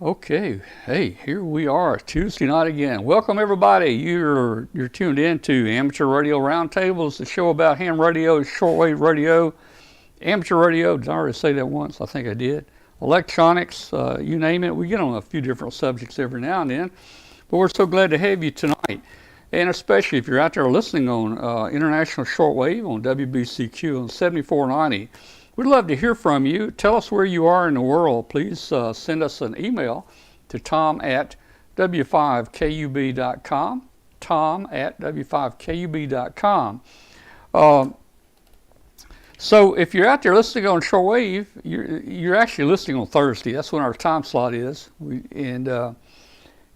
Okay, hey, here we are, Tuesday night again. Welcome everybody. You're tuned in to Amateur Radio Roundtables, the show about ham radio, shortwave radio, amateur radio. Did I already say that once? I think I did. Electronics, you name it. We get on a few different subjects every now and then, but we're so glad to have you tonight. And especially if you're out there listening on international shortwave on WBCQ on 7490. We'd love to hear from you. Tell us where you are in the world. Please send us an email to tom@w5kub.com, tom@w5kub.com. So if you're out there listening on shortwave, you're actually listening on Thursday. That's when our time slot is.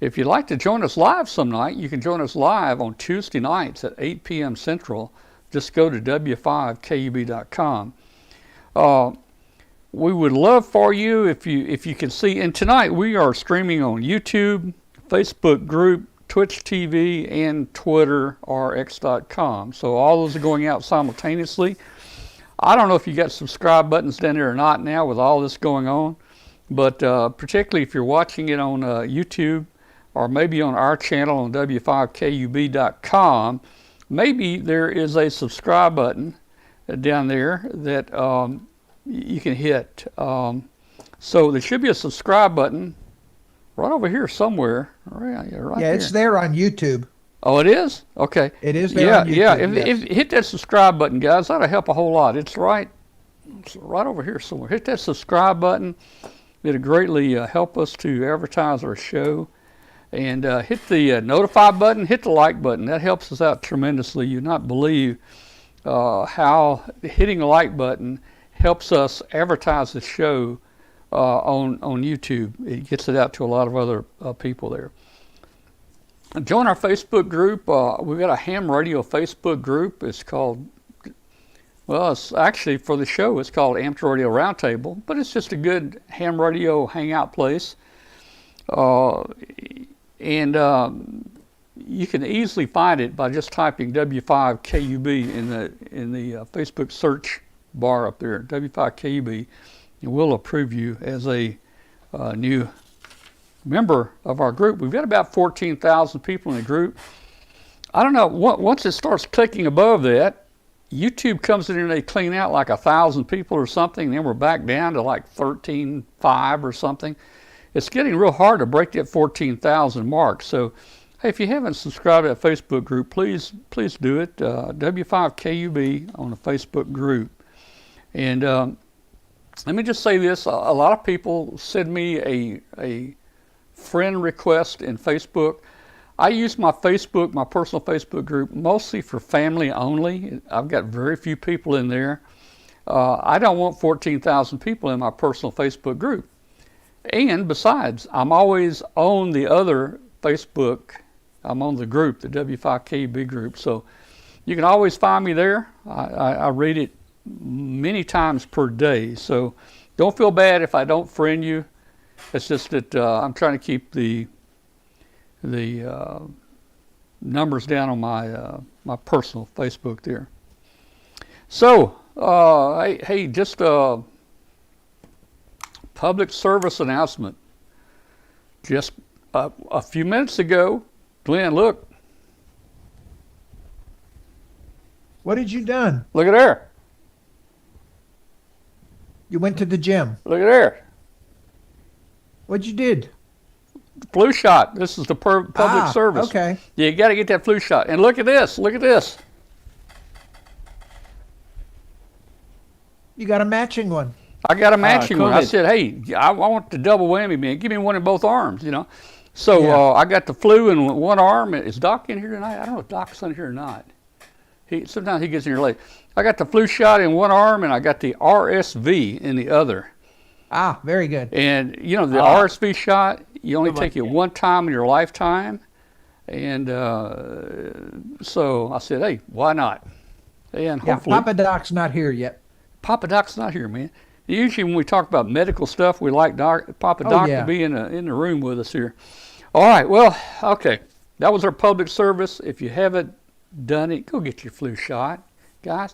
If you'd like to join us live some night, you can join us live on Tuesday nights at 8 p.m. Central. Just go to w5kub.com. We would love for you if you can see. And tonight we are streaming on YouTube, Facebook group, Twitch TV, and Twitter, rx.com. So all those are going out simultaneously. I don't know if you got subscribe buttons down there or not now with all this going on, but particularly if you're watching it on YouTube or maybe on our channel on w5kub.com, maybe there is a subscribe button down there that you can hit. So there should be a subscribe button right over here somewhere. Right yeah, it's there on YouTube. Oh, it is? Okay. It is there on YouTube. Yeah, if hit that subscribe button, guys. That'll help a whole lot. It's right over here somewhere. Hit that subscribe button. It'll greatly help us to advertise our show. And hit the notify button, hit the like button. That helps us out tremendously. You not believe how hitting the like button helps us advertise the show on YouTube. It gets it out to a lot of other people there. Join our Facebook group. We've got a ham radio Facebook group. It's called, well, it's actually for the show, it's called Amateur Radio Roundtable, but it's just a good ham radio hangout place. You can easily find it by just typing W5KUB in the Facebook search bar up there, W5KUB, and we'll approve you as a new member of our group. We've got about 14,000 people in the group. I don't know, once it starts clicking above that, YouTube comes in and they clean out like 1,000 people or something, and then we're back down to like 13,500 or something. It's getting real hard to break that 14,000 mark. So, hey, if you haven't subscribed to that Facebook group, please do it. W5KUB on the Facebook group. And let me just say this: a lot of people send me a friend request in Facebook. I use my personal Facebook group, mostly for family only. I've got very few people in there. I don't want 14,000 people in my personal Facebook group. And besides, I'm always on the other Facebook. I'm on the group, the W5KB group. So you can always find me there. I read it many times per day. So don't feel bad if I don't friend you. It's just that I'm trying to keep the numbers down on my personal Facebook there. So, hey, just public service announcement. Just a few minutes ago, Glenn, look. What had you done? Look at there. You went to the gym. Look at there. What'd you did? Flu shot. This is the public service. Okay. You got to get that flu shot. And look at this. Look at this. You got a matching one. I got a matching one. I said, hey, I want the double whammy, man. Give me one in both arms, you know. So yeah. I got the flu in one arm. Is Doc in here tonight? I don't know if Doc's in here or not. Sometimes he gets in here late. I got the flu shot in one arm, and I got the RSV in the other. Ah, very good. And, you know, the RSV shot, you only take it one time in your lifetime. And so I said, hey, why not? And hopefully, Papa Doc's not here yet. Papa Doc's not here, man. Usually when we talk about medical stuff, we like Papa Doc to be in the room with us here. All right, well, okay. That was our public service. If you haven't done it, go get your flu shot, guys.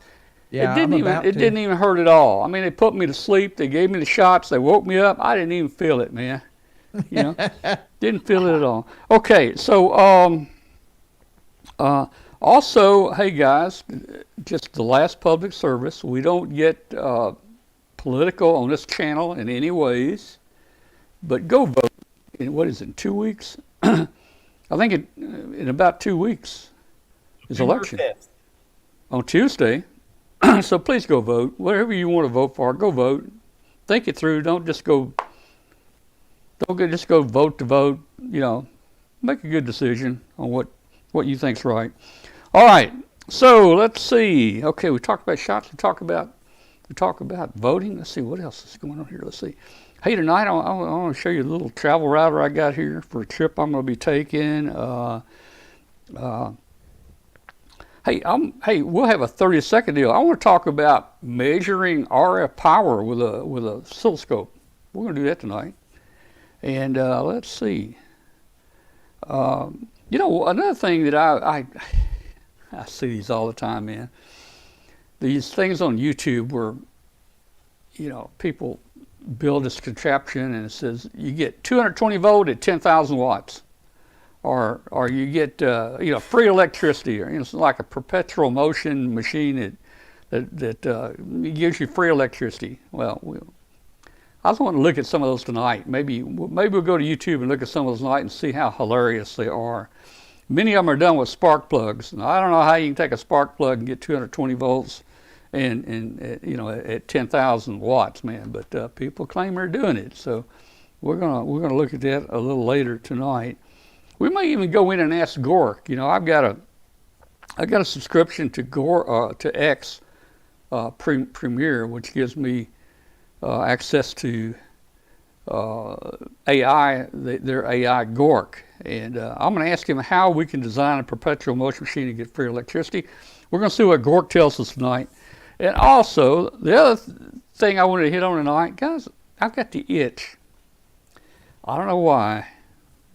Yeah, it didn't even hurt at all. I mean, they put me to sleep. They gave me the shots. They woke me up. I didn't even feel it, man. You know, didn't feel it at all. Okay, so also, hey guys, just the last public service. We don't get political on this channel in any ways, but go vote. In what is it? 2 weeks? I think in about 2 weeks is election on Tuesday. So please go vote. Whatever you want to vote for, go vote. Think it through. Don't just go vote to vote. You know, make a good decision on what you think's right. All right. So let's see. Okay, we talked about shots. We talk about voting. Let's see what else is going on here. Let's see. Hey, tonight I want to show you a little travel router I got here for a trip I'm going to be taking. Hey, we'll have a 30-second deal. I want to talk about measuring RF power with a oscilloscope. We're going to do that tonight. And let's see. You know, another thing that I see these all the time, man. These things on YouTube where, you know, people build this contraption and it says you get 220 volt at 10,000 watts. Or you get you know, free electricity, or it's like a perpetual motion machine that gives you free electricity. Well, I just want to look at some of those tonight. Maybe we'll go to YouTube and look at some of those tonight and see how hilarious they are. Many of them are done with spark plugs. Now, I don't know how you can take a spark plug and get 220 volts and you know, at 10,000 watts, man. But people claim they're doing it. So we're gonna look at that a little later tonight. We may even go in and ask Gork. You know, I've got a subscription to to X Premier, which gives me access to AI, their AI Gork, and I'm going to ask him how we can design a perpetual motion machine to get free electricity. We're going to see what Gork tells us tonight, and also the other thing I wanted to hit on tonight, guys. I've got the itch. I don't know why.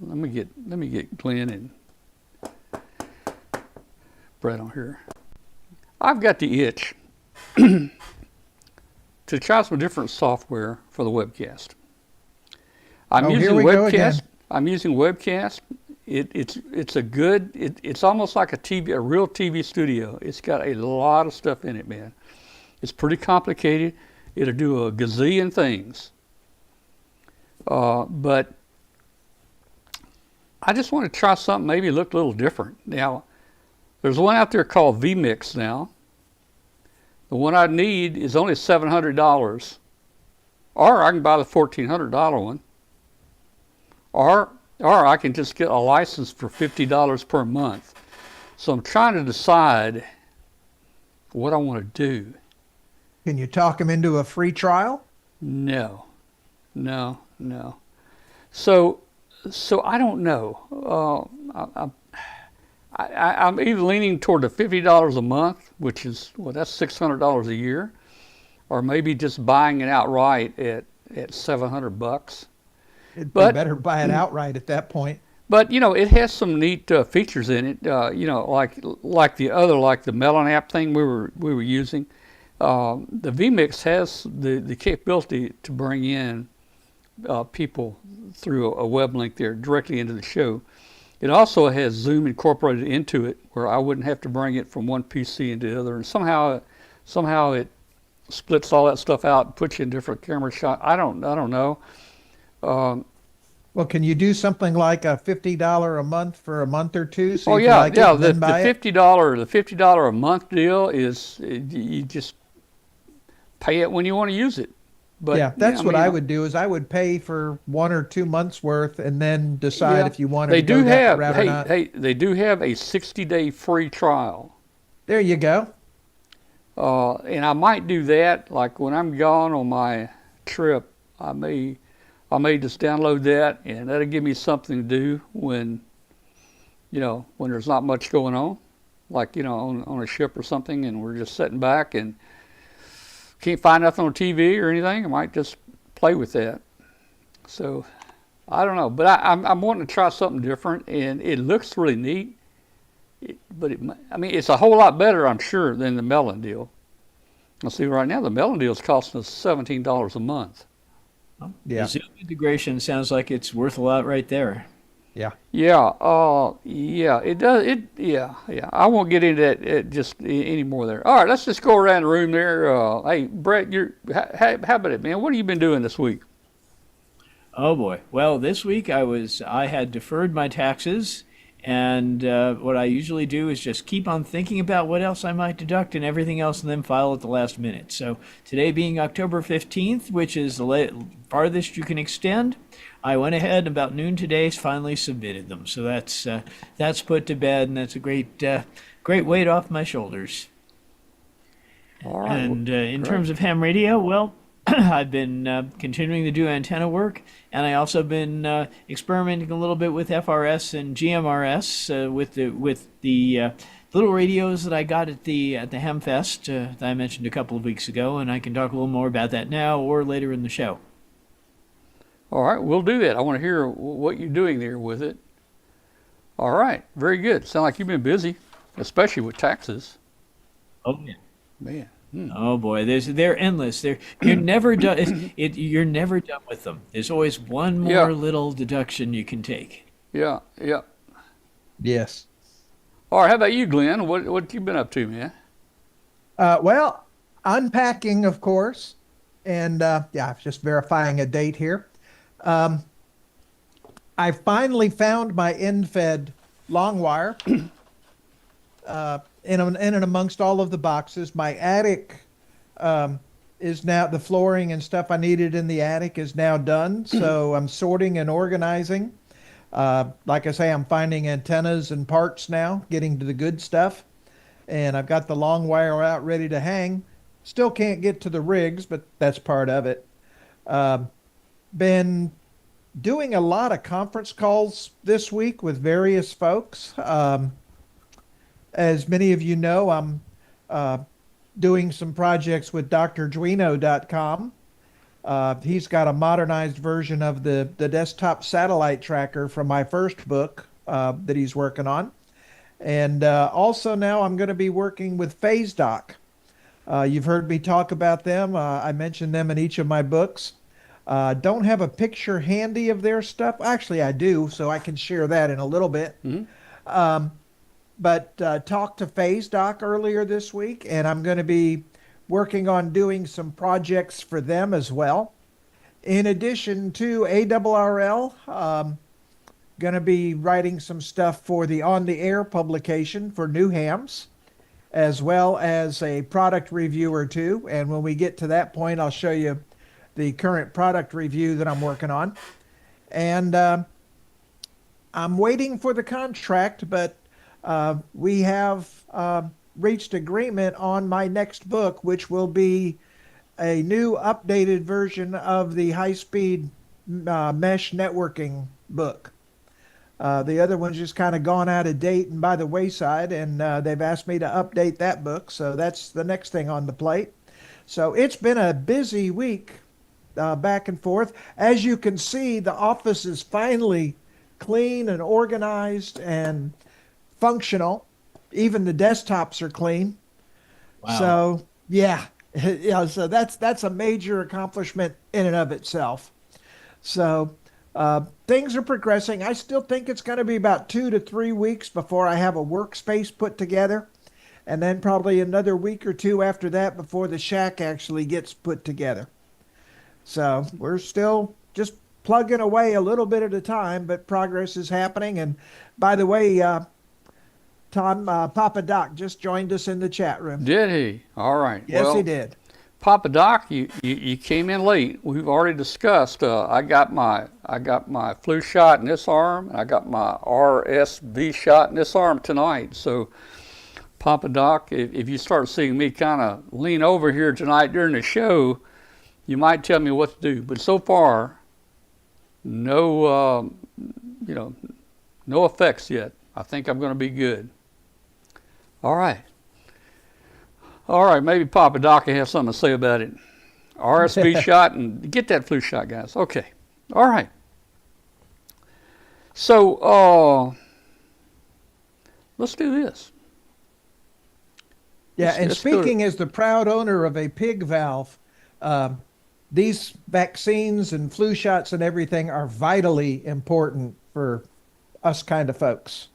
Let me get Glenn and Brett on here. I've got the itch to try some different software for the webcast. I'm using Webcast. I'm using Webcast. It's almost like a real TV studio. It's got a lot of stuff in it, man. It's pretty complicated. It'll do a gazillion things. But I just want to try something, maybe look a little different. Now, there's one out there called vMix now. The one I need is only $700, or I can buy the $1,400 one, or I can just get a license for $50 per month. So I'm trying to decide what I want to do. Can you talk them into a free trial? No. So I don't know. I'm either leaning toward the $50 a month, which is, well, that's $600 a year, or maybe just buying it outright at $700. It'd be better buy it outright at that point. But you know, it has some neat features in it. You know, like the Melon app thing we were using. The vMix has the capability to bring in people through a web link there directly into the show. It also has Zoom incorporated into it, where I wouldn't have to bring it from one PC into the other. And somehow it splits all that stuff out and puts you in different camera shots. I don't know. Well, can you do something like a $50 a month for a month or two? So yeah. The $50 a month deal is you just pay it when you want to use it. But yeah, that's what I would do. Is I would pay for 1 or 2 months worth, and then decide if you wanted to go that route or not. They do have a 60-day free trial. There you go. And I might do that. Like when I'm gone on my trip, I may just download that, and that'll give me something to do when there's not much going on, like on a ship or something, and we're just sitting back and can't find nothing on TV or anything. I might just play with that. So I don't know, but I'm wanting to try something different, and it looks really neat. It's a whole lot better, I'm sure, than the Melon deal. Let's see, right now the Melon deal is costing us $17 a month. The Yeah. Zoom integration sounds like it's worth a lot right there. Yeah. Yeah, it does. Yeah. I won't get into that just any more there. All right, let's just go around the room there. Hey, Brett, how about it, man? What have you been doing this week? Oh boy. Well, this week I had deferred my taxes, and what I usually do is just keep on thinking about what else I might deduct and everything else, and then file at the last minute. So today being October 15th, which is the farthest you can extend, I went ahead and about noon today finally submitted them. So that's put to bed, and that's a great weight off my shoulders. All right. And in great. terms of ham radio, well, I've been continuing to do antenna work, and I also been experimenting a little bit with FRS and GMRS with the little radios that I got at the Hamfest that I mentioned a couple of weeks ago, and I can talk a little more about that now or later in the show. All right, we'll do that. I want to hear what you're doing there with it. All right, very good. Sound like you've been busy, especially with taxes. Oh yeah. Man. Oh boy, they're endless. You're never done. You're never done with them. There's always one more little deduction you can take. Yeah. Yes. All right, how about you, Glenn? What you been up to, man? Well, unpacking, of course, and just verifying a date here. I finally found my end-fed long wire. In and amongst all of the boxes. My attic is now, the flooring and stuff I needed in the attic is now done. So I'm sorting and organizing. Like I say, I'm finding antennas and parts now, getting to the good stuff. And I've got the long wire out ready to hang. Still can't get to the rigs, but that's part of it. Been doing a lot of conference calls this week with various folks. As many of you know, I'm doing some projects with drduino.com. He's got a modernized version of the desktop satellite tracker from my first book that he's working on. And also now I'm going to be working with PhaseDoc. You've heard me talk about them. I mentioned them in each of my books. Don't have a picture handy of their stuff. Actually, I do, so I can share that in a little bit. Mm-hmm. But talked to PhaseDoc earlier this week, and I'm going to be working on doing some projects for them as well. In addition to ARRL, going to be writing some stuff for the On the Air publication for New Hams, as well as a product review or two. And when we get to that point, I'll show you the current product review that I'm working on. And I'm waiting for the contract, but we have reached agreement on my next book, which will be a new updated version of the high-speed mesh networking book. The other one's just kind of gone out of date and by the wayside, and they've asked me to update that book, so that's the next thing on the plate. So it's been a busy week back and forth. As you can see, the office is finally clean and organized and functional. Even the desktops are clean. Wow. So yeah, so that's a major accomplishment in and of itself. So things are progressing. I still think it's going to be about 2 to 3 weeks before I have a workspace put together, and then probably another week or two after that before the shack actually gets put together. So we're still just plugging away a little bit at a time, but progress is happening. And by the way, Tom, Papa Doc just joined us in the chat room. Did he? All right. Yes, well, he did. Papa Doc, you came in late. We've already discussed. I got my flu shot in this arm, and I got my RSV shot in this arm tonight. So, Papa Doc, if you start seeing me kind of lean over here tonight during the show, you might tell me what to do. But so far, no effects yet. I think I'm going to be good. All right. Maybe Papa Doc will have something to say about it. RSV shot, and get that flu shot, guys. Okay. All right. So, let's do this. Yeah, and speaking as the proud owner of a pig valve, these vaccines and flu shots and everything are vitally important for us kind of folks.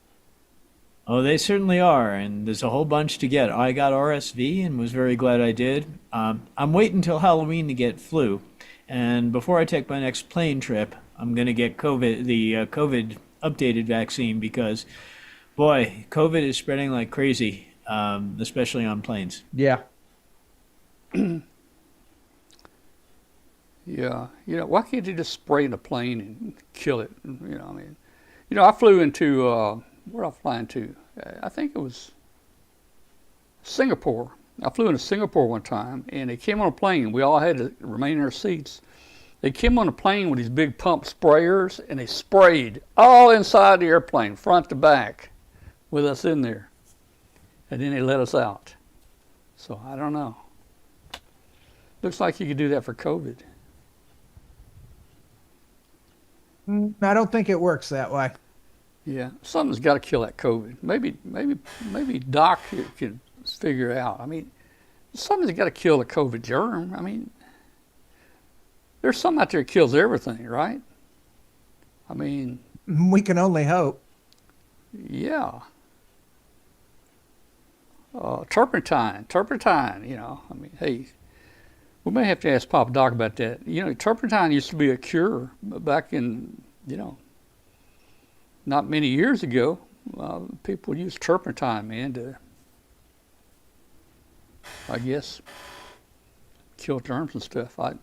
Oh, they certainly are, and there's a whole bunch to get. I got RSV and was very glad I did. I'm waiting until Halloween to get flu, and before I take my next plane trip, I'm going to get the COVID updated vaccine because, boy, COVID is spreading like crazy, especially on planes. Yeah. Yeah, why can't you just spray in a plane and kill it? I mean, I flew into where did I fly into? I think it was Singapore. I flew into Singapore one time, and they came on a plane. We all had to remain in our seats. They came on a plane with these big pump sprayers, and they sprayed all inside the airplane, front to back, with us in there. And then they let us out. So I don't know. Looks like you could do that for COVID. I don't think it works that way. Yeah, something's got to kill that COVID. Maybe Doc here can figure it out. I mean, something's got to kill the COVID germ. I mean, there's something out there that kills everything, right? I mean, We can only hope. yeah. Turpentine. I mean, hey, we may have to ask Papa Doc about that. Turpentine used to be a cure back in, not many years ago. People used turpentine, man, to, I guess, kill germs and stuff. I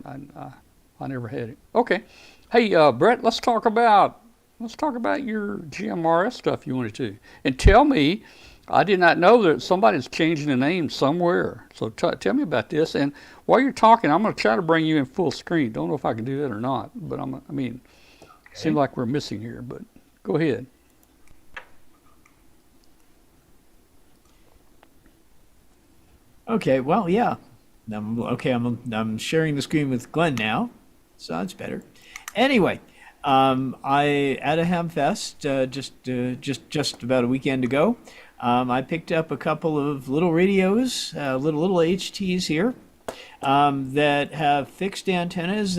never had it. Okay, hey, Brett, let's talk about your GMRS stuff you wanted to, and tell me. I did not know that somebody's changing the name somewhere. So tell me about this. And while you're talking, I'm going to try to bring you in full screen. Don't know if I can do that or not. But it seems like we're missing here. But go ahead. Okay, well, yeah. I'm sharing the screen with Glenn now, so that's better. Anyway, I at a Hamfest just about a weekend ago. I picked up a couple of little radios, little HTs here, that have fixed antennas.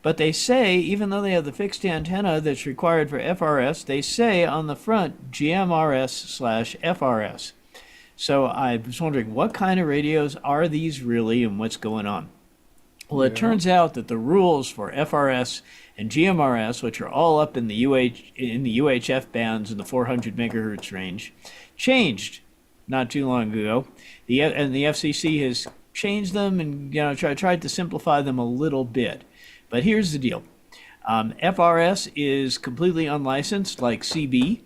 But they say, even though they have the fixed antenna that's required for FRS, they say on the front GMRS/FRS. So I was wondering, what kind of radios are these really, and what's going on? Well, it turns out that the rules for FRS and GMRS, which are all up in the UHF bands in the 400 megahertz range, changed not too long ago. The FCC has changed them and tried to simplify them a little bit. But here's the deal: FRS is completely unlicensed, like CB.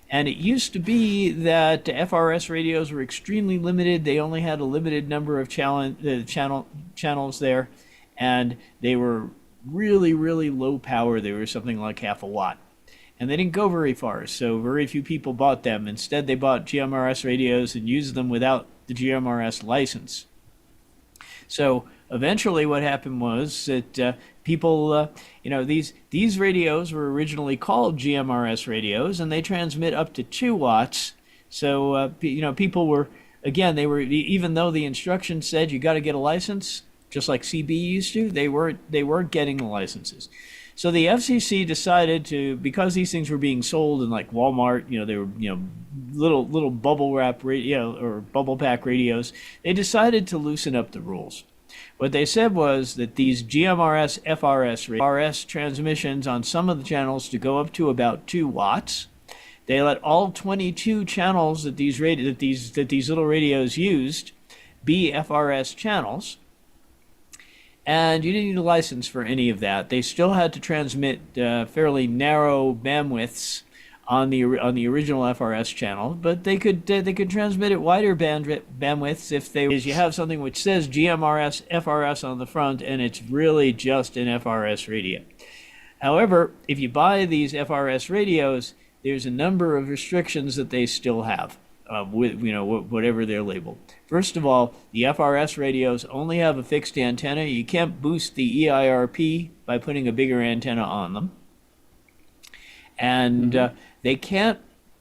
And it used to be that FRS radios were extremely limited. They only had a limited number of channels there, and they were really, really low power. They were something like half a watt. And they didn't go very far, so very few people bought them. Instead, they bought GMRS radios and used them without the GMRS license. So eventually what happened was that people, these radios were originally called GMRS radios, and they transmit up to 2 watts. So, people were, again, even though the instructions said you got to get a license, just like CB used to, they weren't getting the licenses. So the FCC decided to, because these things were being sold in like Walmart, they were, little bubble wrap radio or bubble pack radios, they decided to loosen up the rules. What they said was that these GMRS FRS transmissions on some of the channels to go up to about 2 watts. They let all 22 channels that these little radios used be FRS channels. And you didn't need a license for any of that. They still had to transmit fairly narrow bandwidths on the original FRS channel, but they could transmit at wider bandwidths if you have something which says GMRS FRS on the front and it's really just an FRS radio. However, if you buy these FRS radios, there's a number of restrictions that they still have. With whatever they're labeled. First of all, the FRS radios only have a fixed antenna. You can't boost the EIRP by putting a bigger antenna on them. And they can't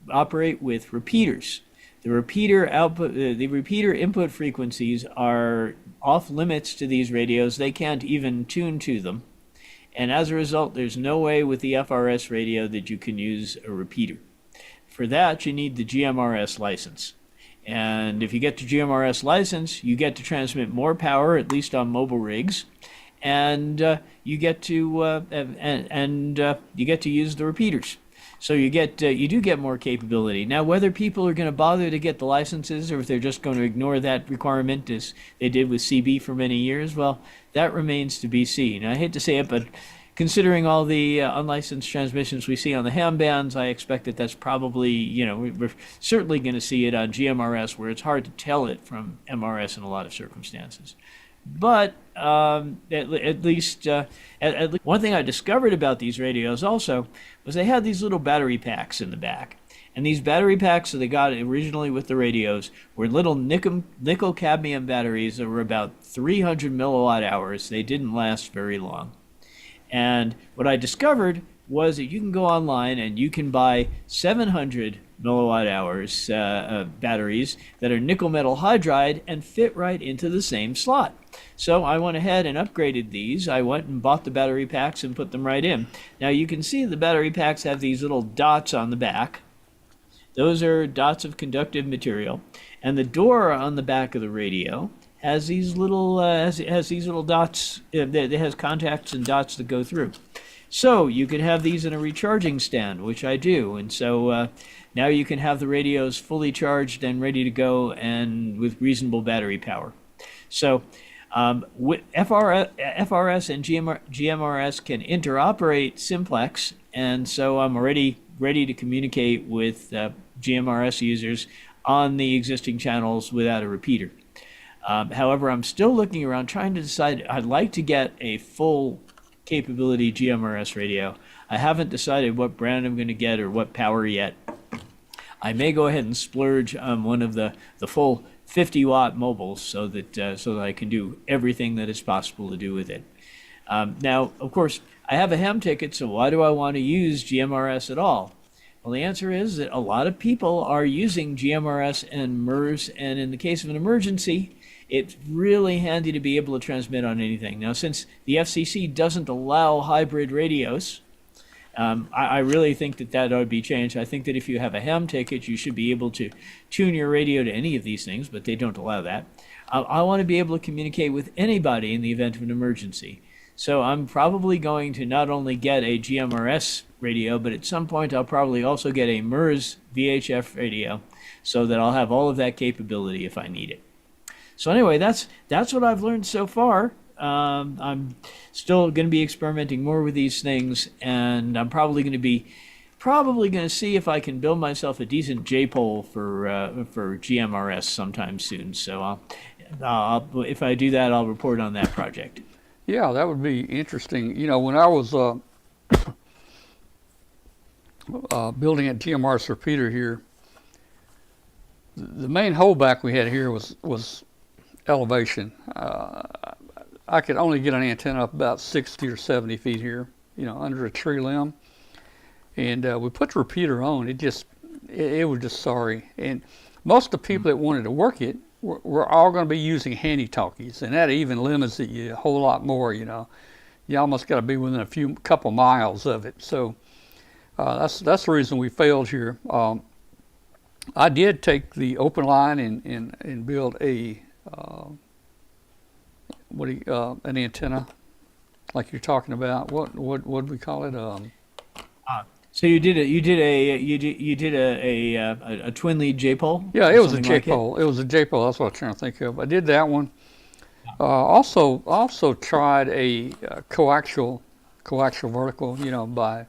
operate with repeaters. The repeater output, the repeater input frequencies are off limits to these radios. They can't even tune to them. And as a result, there's no way with the FRS radio that you can use a repeater. For that, you need the GMRS license. And if you get the GMRS license, you get to transmit more power, at least on mobile rigs, and you get to you get to use the repeaters. So you do get more capability. Now, whether people are going to bother to get the licenses or if they're just going to ignore that requirement as they did with CB for many years, well, that remains to be seen. I hate to say it, but considering all the unlicensed transmissions we see on the ham bands, I expect that that's probably, we're certainly going to see it on GMRS, where it's hard to tell it from MRS in a lot of circumstances. But at least one thing I discovered about these radios also was they had these little battery packs in the back. And these battery packs that they got originally with the radios were little nickel cadmium batteries that were about 300 milliwatt hours. They didn't last very long. And what I discovered was that you can go online and you can buy 700 milliwatt hours batteries that are nickel metal hydride and fit right into the same slot. So I went ahead and upgraded these. I went and bought the battery packs and put them right in. Now you can see the battery packs have these little dots on the back. Those are dots of conductive material. And the door on the back of the radio has these little has these little dots. It has contacts and dots that go through. So you can have these in a recharging stand, which I do. And so now you can have the radios fully charged and ready to go and with reasonable battery power. So FRS and GMRS can interoperate simplex, and so I'm already ready to communicate with GMRS users on the existing channels without a repeater. However, I'm still looking around trying to decide. I'd like to get a full capability GMRS radio. I haven't decided what brand I'm going to get or what power yet. I may go ahead and splurge on one of the full 50-watt mobiles so that I can do everything that is possible to do with it. Now, of course, I have a ham ticket, so why do I want to use GMRS at all? Well, the answer is that a lot of people are using GMRS and MERS, and in the case of an emergency, it's really handy to be able to transmit on anything. Now, since the FCC doesn't allow hybrid radios, I really think that ought to be changed. I think that if you have a ham ticket, you should be able to tune your radio to any of these things, but they don't allow that. I want to be able to communicate with anybody in the event of an emergency. So I'm probably going to not only get a GMRS radio, but at some point I'll probably also get a MERS VHF radio so that I'll have all of that capability if I need it. So anyway, that's what I've learned so far. I'm still going to be experimenting more with these things, and I'm probably going to see if I can build myself a decent J-pole for GMRS sometime soon. So if I do that, I'll report on that project. Yeah, that would be interesting. When I was building a GMRS repeater here, the main holdback we had here was elevation. I could only get an antenna up about 60 or 70 feet here, under a tree limb. And we put the repeater on. It was just sorry. And most of the people that wanted to work it were all going to be using handy talkies, and that even limits it a whole lot more. You almost got to be within a couple miles of it. So that's the reason we failed here. I did take the open line and build a an antenna, like you're talking about. What do we call it? So you did a twin lead J-pole? Yeah, it was a J-pole. It was a J-pole. That's what I was trying to think of. I did that one. Also tried a coaxial vertical. By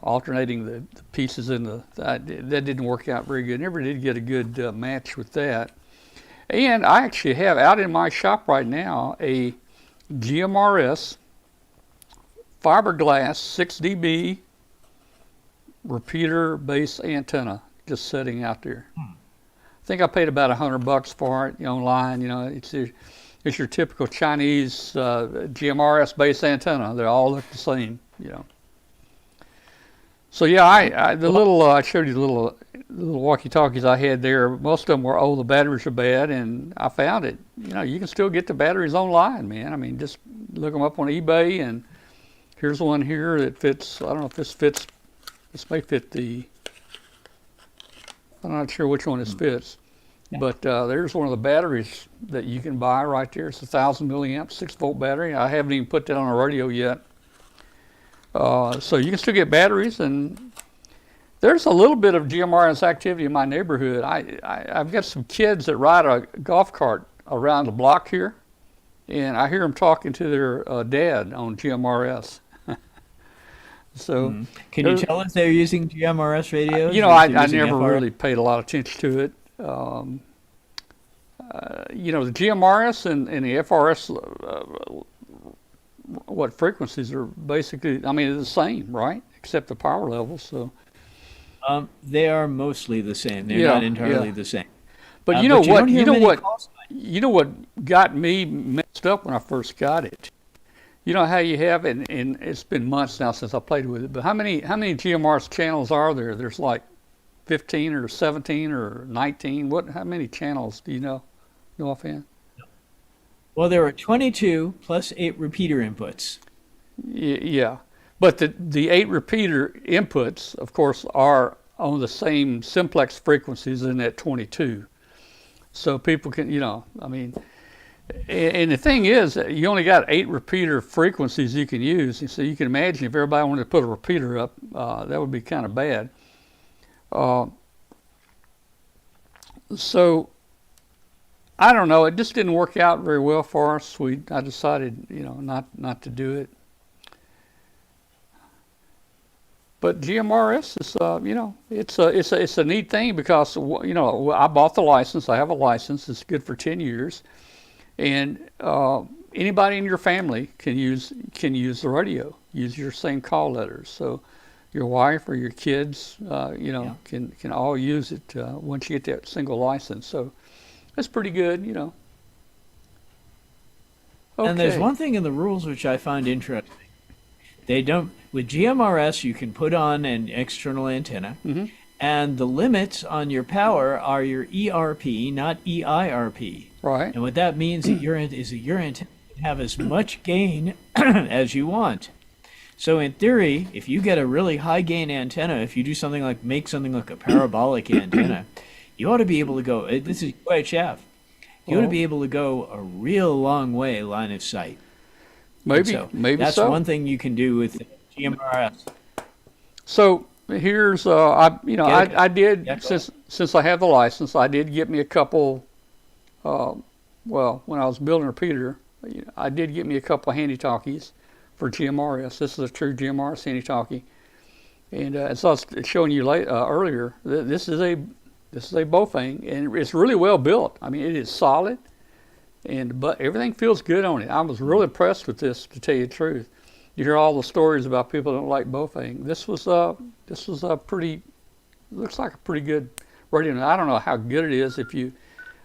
alternating the pieces in that didn't work out very good. Never did get a good match with that. And I actually have out in my shop right now a GMRS fiberglass 6 dB repeater base antenna just sitting out there. I think I paid about $100 for it online. It's your typical Chinese GMRS base antenna. They all look the same. So yeah, I showed you the little little walkie-talkies I had there, most of them were, oh, the batteries are bad, and I found it. You know, you can still get the batteries online, man. I mean, just look them up on eBay, and here's one here that fits. I don't know if this fits. This may fit the. I'm not sure which one this fits, but there's one of the batteries that you can buy right there. It's 1,000 milliamp, 6-volt battery. I haven't even put that on a radio yet. So you can still get batteries, and there's a little bit of GMRS activity in my neighborhood. I've got some kids that ride a golf cart around the block here, and I hear them talking to their dad on GMRS. So, can you tell us they're using GMRS radios? You know, I never really paid a lot of attention to it. You know, the GMRS and the FRS, what frequencies are basically, I mean, they're the same, right? Except the power levels. So, they are mostly the same. They're not entirely the same. But you know what? You know what got me messed up when I first got it. You know how you have, and it's been months now since I played with it, but how many GMRS channels are there? There's like 15 or 17 or 19. How many channels do you know offhand? Well, there are 22 plus 8 repeater inputs. Yeah, but the 8 repeater inputs, of course, are on the same simplex frequencies in that 22. So people can, you know, I mean. And the thing is, you only got 8 repeater frequencies you can use. So you can imagine if everybody wanted to put a repeater up, that would be kind of bad. So I don't know. It just didn't work out very well for us. I decided, you know, not to do it. But GMRS is, you know, it's a neat thing because, you know, I bought the license. I have a license. It's good for 10 years. And anybody in your family can use the radio. Use your same call letters. So your wife or your kids, you know, can all use it once you get that single license. So that's pretty good, you know. Okay. And there's one thing in the rules which I find interesting. They don't, with GMRS, you can put on an external antenna, and the limits on your power are your ERP, not EIRP. Right. And what that means is that your antenna can have as much gain as you want. So in theory, if you get a really high gain antenna, if you do something like make something like a parabolic antenna, you ought to be able to go, this is UHF, you ought to be able to go a real long way line of sight. Maybe that's so. one thing you can do with GMRS. So here's, I did, since I have the license, I did get me a couple, well, when I was building a repeater, I did get me a couple of handy talkies for GMRS. This is a true GMRS handy talkie. And as I was showing you earlier, this is a Bofang, and it's really well built. I mean, it is solid, but everything feels good on it. I was really impressed with this, to tell you the truth. You hear all the stories about people that don't like Bofang. This was a pretty, looks like a pretty good radio. And I don't know how good it is if you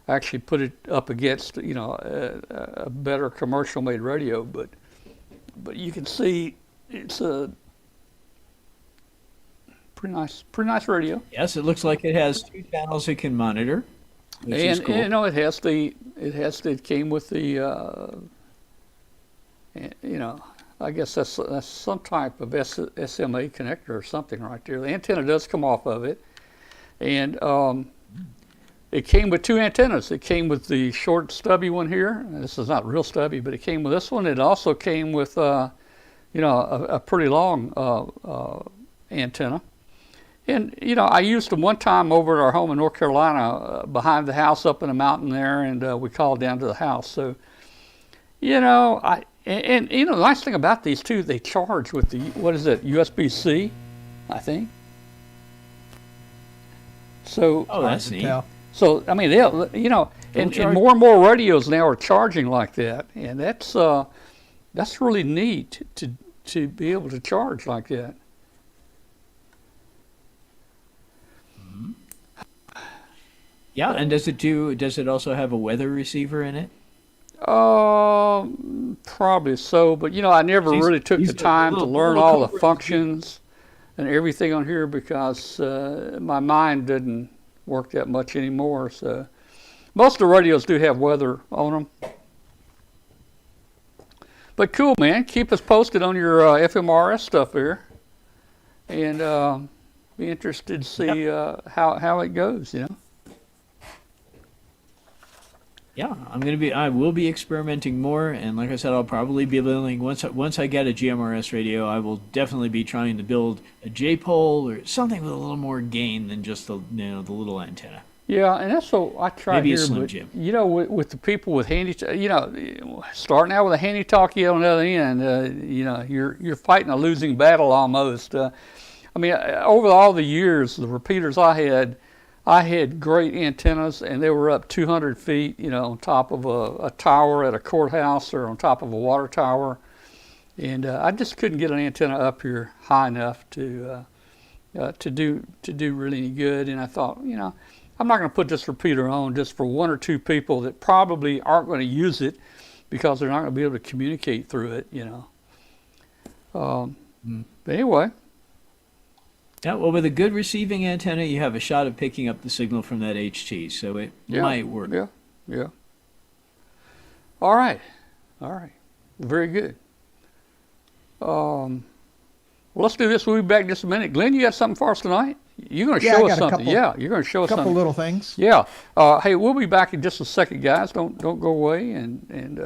actually put it up against, you know, a better commercial made radio, but you can see it's a pretty nice radio. Yes, it looks like it has 2 channels it can monitor, which is cool. And, you know, it came with the you know, I guess that's some type of SMA connector or something right there. The antenna does come off of it, and it came with 2 antennas. It came with the short stubby one here. This is not real stubby, but it came with this one. It also came with you know, a pretty long antenna. And, you know, I used them one time over at our home in North Carolina, behind the house up in a mountain there, and we called down to the house. So, you know, and you know, the nice thing about these too, they charge with the, what is it, USB-C, I think. So, that's neat. So, I mean, they'll, you know, and more and more radios now are charging like that, and that's really neat to be able to charge like that. Yeah, and does it also have a weather receiver in it? Probably so, but you know, I never really took the time to learn all the functions. and everything on here because my mind doesn't work that much anymore. So most of the radios do have weather on them. But cool, man. Keep us posted on your FMRS stuff there, and be interested to see how it goes. You know. Yeah, I will be experimenting more, and like I said, I'll probably be building once I get a GMRS radio, I will definitely be trying to build a J-pole or something with a little more gain than just the little antenna. Yeah, and that's what I try Maybe here. a Slim But Jim. you know, with the people with handy, starting out with a handy talkie on the other end, you're fighting a losing battle almost. I mean, over all the years, the repeaters I had great antennas, and they were up 200 feet, on top of a tower at a courthouse or on top of a water tower, and I just couldn't get an antenna up here high enough to do really any good. And I thought, I'm not going to put this repeater on just for one or two people that probably aren't going to use it because they're not going to be able to communicate through it, But anyway. Yeah, well, with a good receiving antenna, you have a shot of picking up the signal from that HT, so it might work. Yeah. All right. Very good. Well, let's do this. We'll be back in just a minute. Glenn, you got something for us tonight? You're going to show us something. You're going to show us something. A couple little things. Yeah. Hey, we'll be back in just a second, guys. Don't go away, and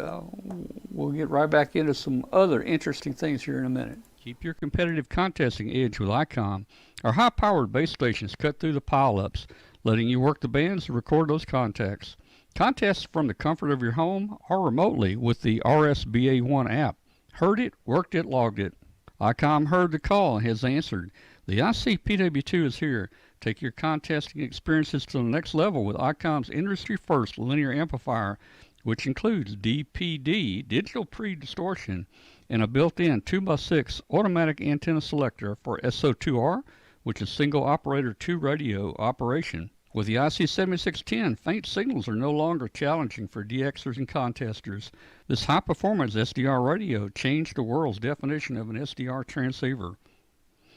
we'll get right back into some other interesting things here in a minute. Keep your competitive contesting edge with ICOM. Our high-powered base stations cut through the pileups, letting you work the bands and record those contacts. Contest from the comfort of your home or remotely with the RSBA1 app. Heard it, worked it, logged it. ICOM heard the call and has answered. The ICPW2 is here. Take your contesting experiences to the next level with ICOM's industry-first linear amplifier, which includes DPD, digital pre-distortion, and a built-in 2x6 automatic antenna selector for SO2R, which is single operator 2 radio operation. With the IC7610, faint signals are no longer challenging for DXers and contesters. This high-performance SDR radio changed the world's definition of an SDR transceiver.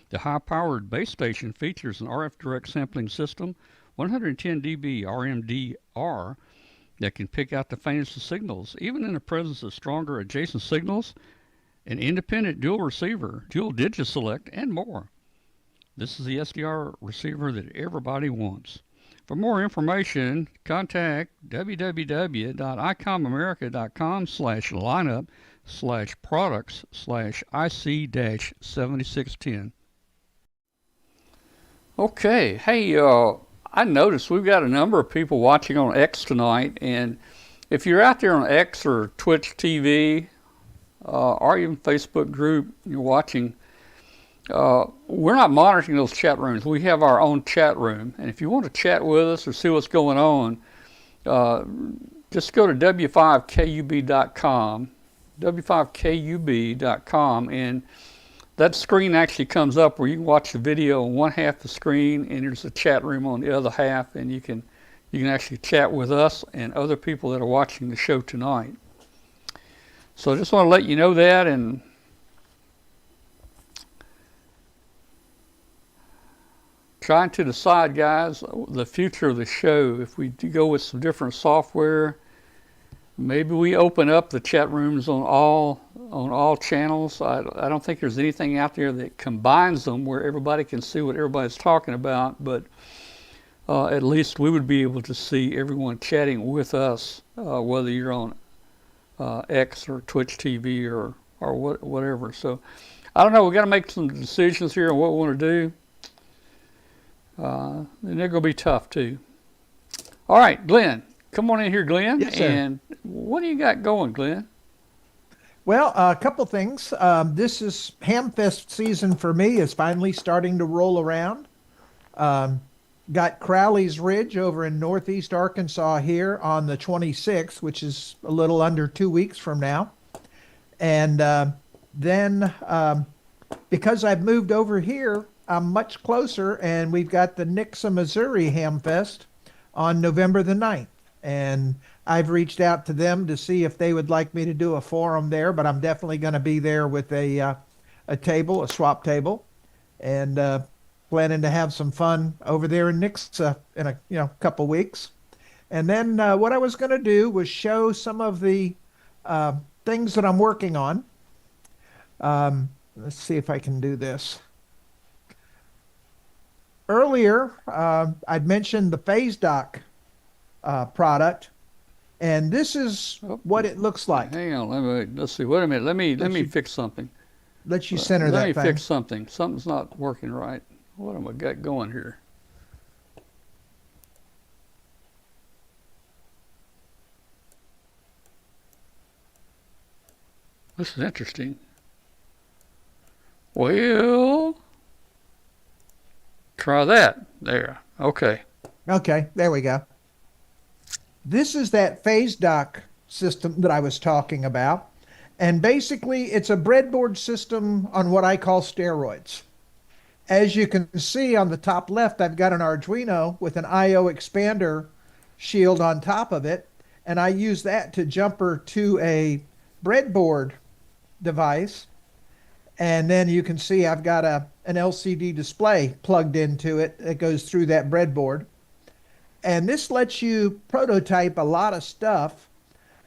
The high-powered base station features an RF direct sampling system, 110 dB RMDR, that can pick out the faintest of signals, even in the presence of stronger adjacent signals, an independent dual receiver, dual digit select, and more. This is the SDR receiver that everybody wants. For more information, contact www.icomamerica.com/lineup/products/IC-7610. Okay, hey, I noticed we've got a number of people watching on X tonight, and if you're out there on X or Twitch TV, or even Facebook group you're watching, we're not monitoring those chat rooms. We have our own chat room, and if you want to chat with us or see what's going on, just go to w5kub.com, w5kub.com, and that screen actually comes up where you can watch the video on one half the screen, and there's a chat room on the other half, and you can actually chat with us and other people that are watching the show tonight. So I just want to let you know that, and trying to decide, guys, the future of the show. If we do go with some different software, maybe we open up the chat rooms on all channels. I don't think there's anything out there that combines them where everybody can see what everybody's talking about, but at least we would be able to see everyone chatting with us, whether you're on X or Twitch TV or whatever. So I don't know. We got to make some decisions here on what we want to do. And they're going to be tough too. All right, Glenn, come on in here, Glenn. Yes, sir. And what do you got going, Glenn? Well, a couple things. This is Hamfest season for me is finally starting to roll around. Got Crowley's Ridge over in northeast Arkansas here on the 26th, which is a little under 2 weeks from now. And then because I've moved over here, I'm much closer, and we've got the Nixa, Missouri Hamfest on November the 9th. And I've reached out to them to see if they would like me to do a forum there, but I'm definitely going to be there with a table, a swap table. and planning to have some fun over there in Nixa in a couple weeks. And then what I was going to do was show some of the uh, things that I'm working on. Let's see if I can do this. Earlier, I'd mentioned the phase dock product, and this is Oh, what it looks like. hang on. Let's see. Wait a minute. Let me you- fix something. Let you center Let that me thing. fix something. Something's not working right. What am I got going here? This is interesting. Well, try that. There. Okay. Okay, there we go. This is that phase dock system that I was talking about. And basically, it's a breadboard system on what I call steroids. As you can see on the top left, I've got an Arduino with an I/O expander shield on top of it, and I use that to jumper to a breadboard device. And then you can see I've got an LCD display plugged into it that goes through that breadboard. And this lets you prototype a lot of stuff,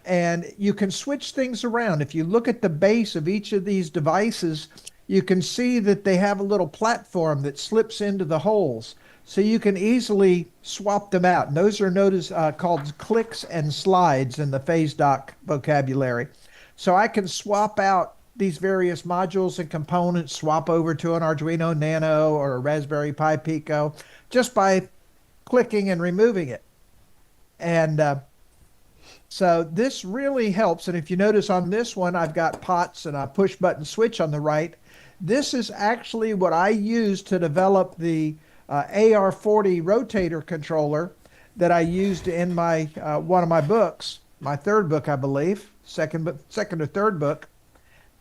and you can switch things around. If you look at the base of each of these devices, you can see that they have a little platform that slips into the holes. So you can easily swap them out. And those are called clicks and slides in the phase dock vocabulary. So I can swap out these various modules and components, swap over to an Arduino Nano or a Raspberry Pi Pico just by clicking and removing it. And so this really helps. And if you notice on this one, I've got pots and a push button switch on the right. This is actually what I used to develop the AR40 rotator controller that I used in my one of my books, my third book, I believe, second or third book.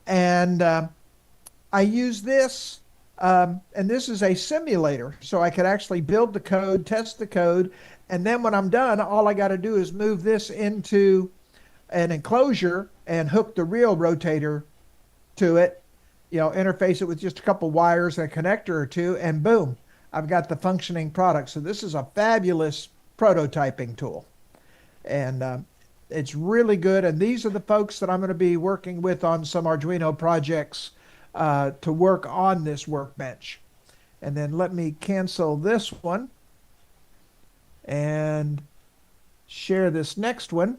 And I use this, and this is a simulator, so I could actually build the code, test the code, and then when I'm done, all I got to do is move this into an enclosure and hook the real rotator to it, interface it with just a couple wires and a connector or two, and boom, I've got the functioning product. So this is a fabulous prototyping tool, and it's really good. And these are the folks that I'm going to be working with on some Arduino projects to work on this workbench. And then let me cancel this one and share this next one.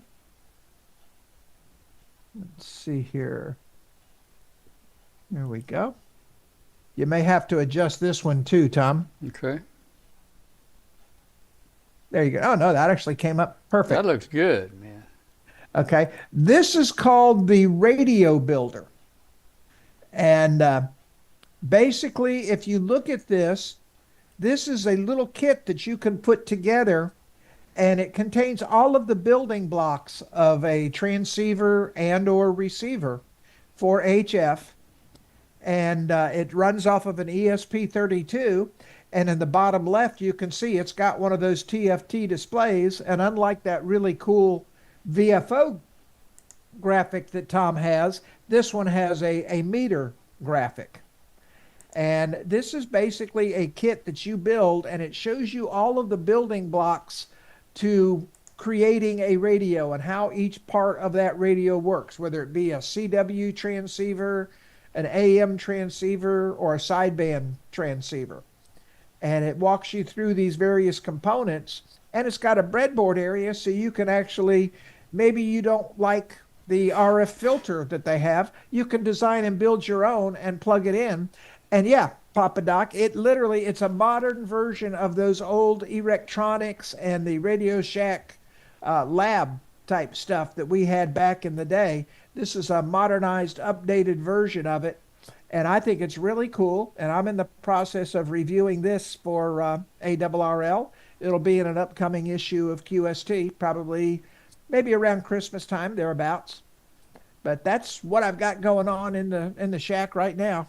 Let's see here. There we go. You may have to adjust this one too, Tom. Okay. There you go. Oh, no, that actually came up perfect. That looks good, man. Okay. This is called the radio builder. And basically, if you look at this, this is a little kit that you can put together, and it contains all of the building blocks of a transceiver and or receiver for HF. And it runs off of an ESP32. And in the bottom left, you can see it's got one of those TFT displays. And unlike that really cool VFO graphic that Tom has, this one has a meter graphic. And this is basically a kit that you build, and it shows you all of the building blocks to creating a radio and how each part of that radio works, whether it be a CW transceiver, an AM transceiver, or a sideband transceiver. And it walks you through these various components, and it's got a breadboard area so you can actually, maybe you don't like the RF filter that they have, you can design and build your own and plug it in. And yeah, Papa Doc, it's a modern version of those old electronics and the Radio Shack lab type stuff that we had back in the day. This is a modernized, updated version of it. And I think it's really cool. And I'm in the process of reviewing this for ARRL. It'll be in an upcoming issue of QST, probably maybe around Christmas time, thereabouts. But that's what I've got going on in the shack right now.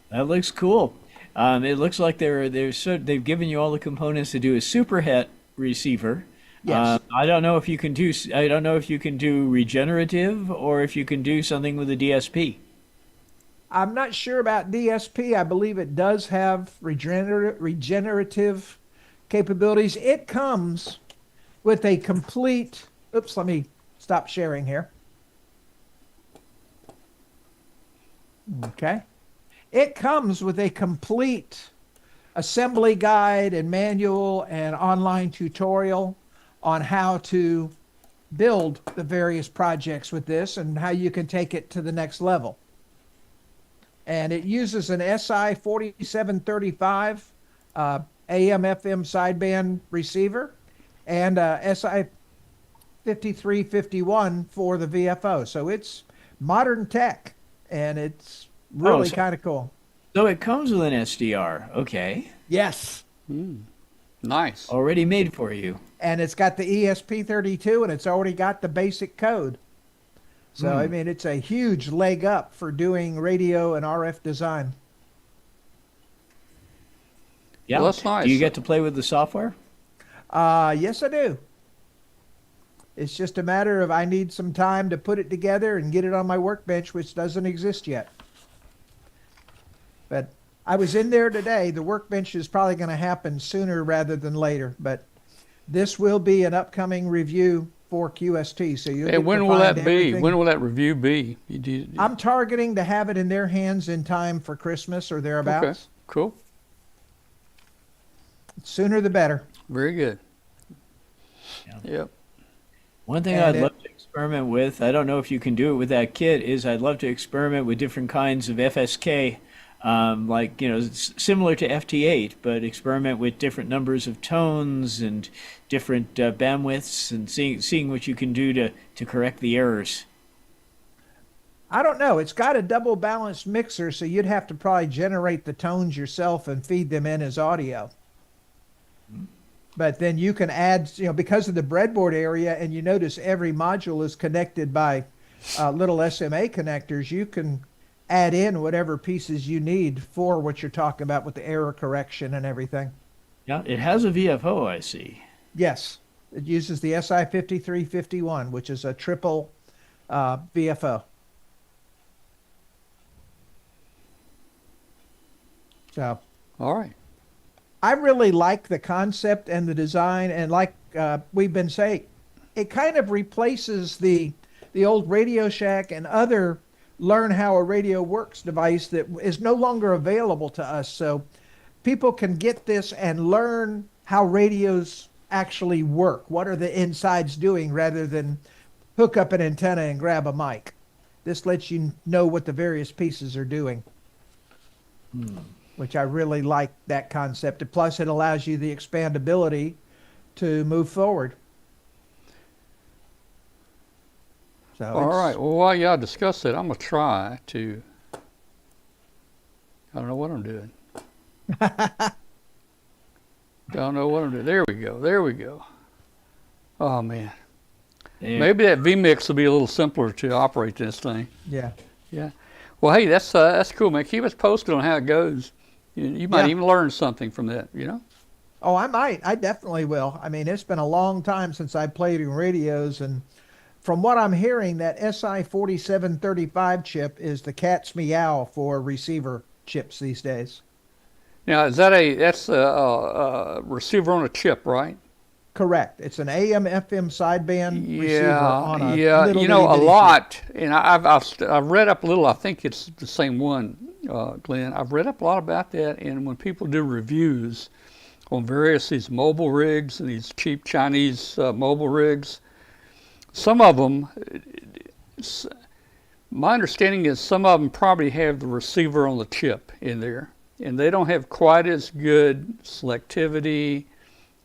That looks cool. It looks like they've given you all the components to do a superhet receiver. Yes. I don't know if you can do regenerative or if you can do something with a DSP. I'm not sure about DSP. I believe it does have regenerative capabilities. It comes with a complete, oops, let me stop sharing here. Okay. It comes with a complete assembly guide and manual and online tutorial on how to build the various projects with this and how you can take it to the next level. And it uses an SI 4735 AM FM sideband receiver and SI 5351 for the VFO. So it's modern tech and it's really kind of cool. So it comes with an SDR. Okay. Yes. Nice. Already made for you. And it's got the ESP32 and it's already got the basic code. So, I mean, it's a huge leg up for doing radio and RF design. Yeah. Well, that's nice. Do you get to play with the software? Yes, I do. It's just a matter of I need some time to put it together and get it on my workbench, which doesn't exist yet. But I was in there today. The workbench is probably going to happen sooner rather than later. But this will be an upcoming review for QST. So you'll And when will that be? When will that review be? I'm targeting to have it in their hands in time for Christmas or thereabouts. Okay, cool. Sooner the better. Very good. Yeah. Yep. One thing And I'd love to experiment with, I don't know if you can do it with that kit, is I'd love to experiment with different kinds of FSK, like, similar to FT8, but experiment with different numbers of tones and different bandwidths and seeing what you can do to correct the errors. I don't know. It's got a double balanced mixer, so you'd have to probably generate the tones yourself and feed them in as audio. But then you can add, because of the breadboard area, and you notice every module is connected by little SMA connectors, you can add in whatever pieces you need for what you're talking about with the error correction and everything. Yeah, it has a VFO, I see. Yes, it uses the SI 5351, which is a triple VFO. So, All right. I really like the concept and the design, and like we've been saying, it kind of replaces the old Radio Shack and other learn how a radio works device that is no longer available to us. So people can get this and learn how radios actually work. What are the insides doing rather than hook up an antenna and grab a mic. This lets you know what the various pieces are doing. Which I really like that concept. Plus, it allows you the expandability to move forward. So All right. Well, while y'all discuss it, I'm going to try to, I don't know what I'm doing. Don't know what I'm doing. There we go. There we go. Oh, man. There. Maybe that vMix will be a little simpler to operate this thing. Yeah. Yeah. Well, hey, that's cool, man. Keep us posted on how it goes. You might even learn something from that, Oh, I might. I definitely will. I mean, it's been a long time since I played in radios, and from what I'm hearing, that SI 4735 chip is the cat's meow for receiver chips these days. Now, that's a receiver on a chip, right? Correct. It's an AM FM sideband receiver on a yeah. little A bitty lot, and I've read up a little. I think it's the same one, Glenn. I've read up a lot about that, and when people do reviews on these mobile rigs and these cheap Chinese mobile rigs, some of them, my understanding is some of them probably have the receiver on the chip in there, and they don't have quite as good selectivity,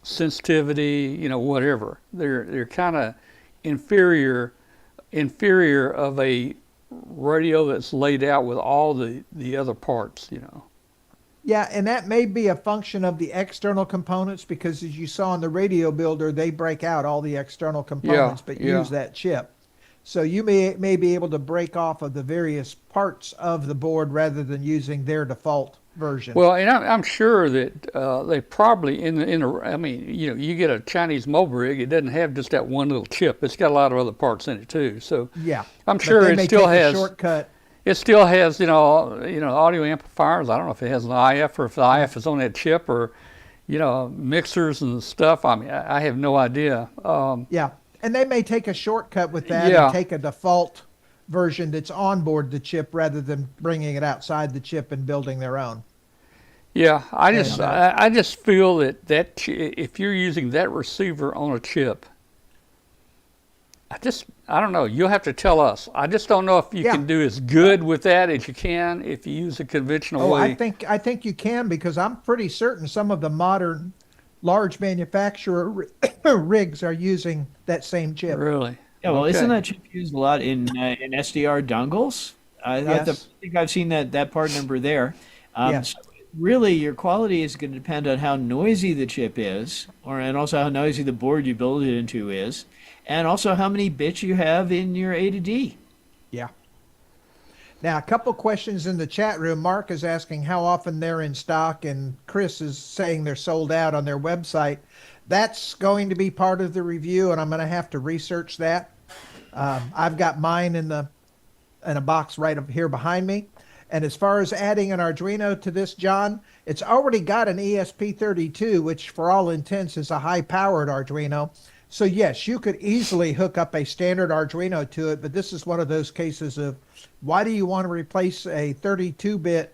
sensitivity, whatever. They're kind of inferior of a radio that's laid out with all the other parts, Yeah, and that may be a function of the external components, because as you saw in the radio builder, they break out all the external components but use that chip. So you may be able to break off of the various parts of the board rather than using their default version. Well, and I'm sure that they probably you get a Chinese mobile rig, it doesn't have just that one little chip. It's got a lot of other parts in it too. So yeah, I'm sure it still has a shortcut. it still has, audio amplifiers. I don't know if it has an IF or if the IF is on that chip or, mixers and stuff. I mean, I have no idea. Yeah, and they may take a shortcut with that Yeah. and take a default version that's on board the chip rather than bringing it outside the chip and building their own. Yeah, I just And, I just feel that if you're using that receiver on a chip, I don't know. You'll have to tell us. I just don't know if you Yeah. can do as good with that as you can if you use a conventional Oh, way. I think you can, because I'm pretty certain some of the modern large manufacturer rigs are using that same chip. Really? Yeah, well, Okay. isn't that chip used a lot in SDR dongles? Yes. I think I've seen that part number there. Yes. So really, your quality is going to depend on how noisy the chip is, and also how noisy the board you build it into is, and also how many bits you have in your A to D. Yeah. Now, a couple questions in the chat room. Mark is asking how often they're in stock, and Chris is saying they're sold out on their website. That's going to be part of the review, and I'm going to have to research that. I've got mine in a box right up here behind me. And as far as adding an Arduino to this, John, it's already got an ESP32, which for all intents is a high-powered Arduino. So yes, you could easily hook up a standard Arduino to it, but this is one of those cases of why do you want to replace a 32-bit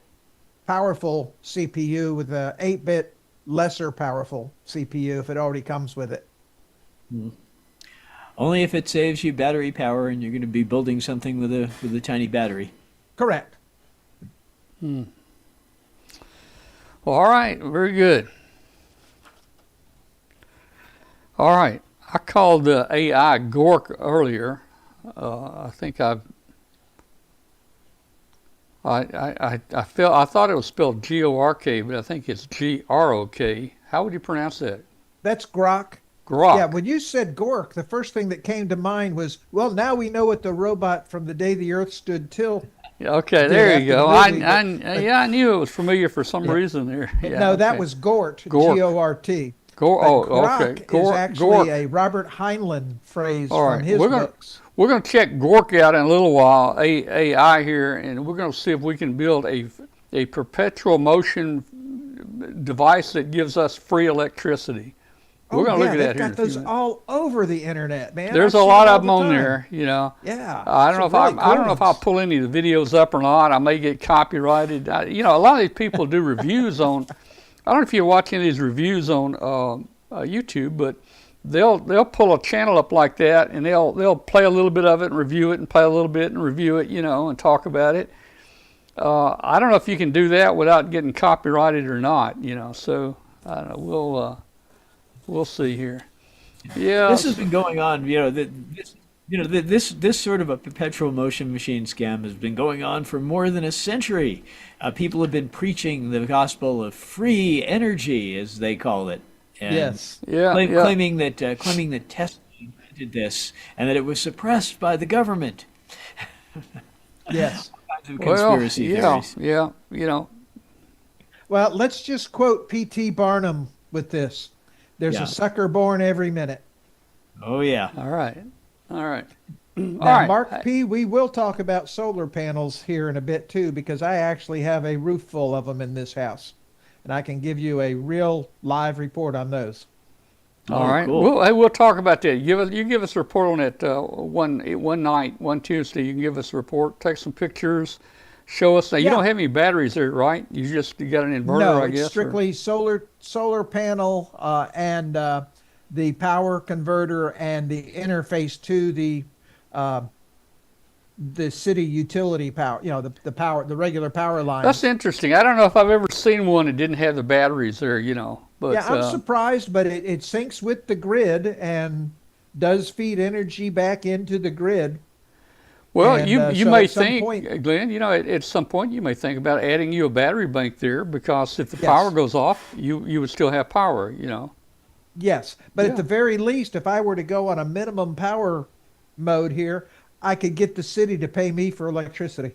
powerful CPU with a 8-bit lesser powerful CPU if it already comes with it? Only if it saves you battery power, and you're going to be building something with a tiny battery. Correct. Well, all right. Very good. All right. I called the AI Gork earlier. I think I thought it was spelled G-O-R-K, but I think it's G-R-O-K. How would you pronounce that? That's Grok. Grok. Yeah, when you said Gork, the first thing that came to mind was, well, now we know what the robot from the day the Earth stood still. Yeah, okay, did there after you the go. movie, I knew it was familiar for some reason there. Yeah, No, that okay. was Gort, Gork. G-O-R-T. Gork. But Oh, Grok okay. is Gork. actually Gork. a Robert Heinlein phrase All right, from his we're gonna- books. We're going to check Gork out in a little while, AI here, and we're going to see if we can build a perpetual motion device that gives us free electricity. We're going to look at that they've here. in got a few those minutes. all over the internet, man. There's I a see lot it all of them the on time. there, Yeah. I don't know if I don't know if I'll I'll pull any of the videos up or not. I may get copyrighted. A lot of these people do reviews on. I don't know if you're watching these reviews on YouTube, but they'll pull a channel up like that, and they'll play a little bit of it and review it, and play a little bit and review it, and talk about it. I don't know if you can do that without getting copyrighted or not, So I don't know. We'll see here. Yeah. This has been going on. This sort of a perpetual motion machine scam has been going on for more than a century. People have been preaching the gospel of free energy, as they call it. And Yes. Yeah. claiming that Tesla invented this and that it was suppressed by the government. Yes. Kinds of conspiracy theories. Yeah. Well, let's just quote P.T. Barnum with this. There's Yeah. a sucker born every minute. Oh yeah. All right. Now, Mark P., we will talk about solar panels here in a bit too, because I actually have a roof full of them in this house, and I can give you a real live report on those. All right. Cool. We'll talk about that. You give us a report on it one Tuesday. You can give us a report, take some pictures, show us. Now, you Yeah. don't have any batteries there, right? You got an inverter, No, I it's guess. strictly solar panel and the power converter and the interface to the city utility power. The regular power lines. That's interesting. I don't know if I've ever seen one that didn't have the batteries there. But Yeah, I'm surprised, but it syncs with the grid and does feed energy back into the grid. well, and, you so may at some think, point- Glenn. At some point you may think about adding you a battery bank there, because if the Yes. power goes off, you would still have power. Yes, but Yeah. at the very least, if I were to go on a minimum power mode here, I could get the city to pay me for electricity.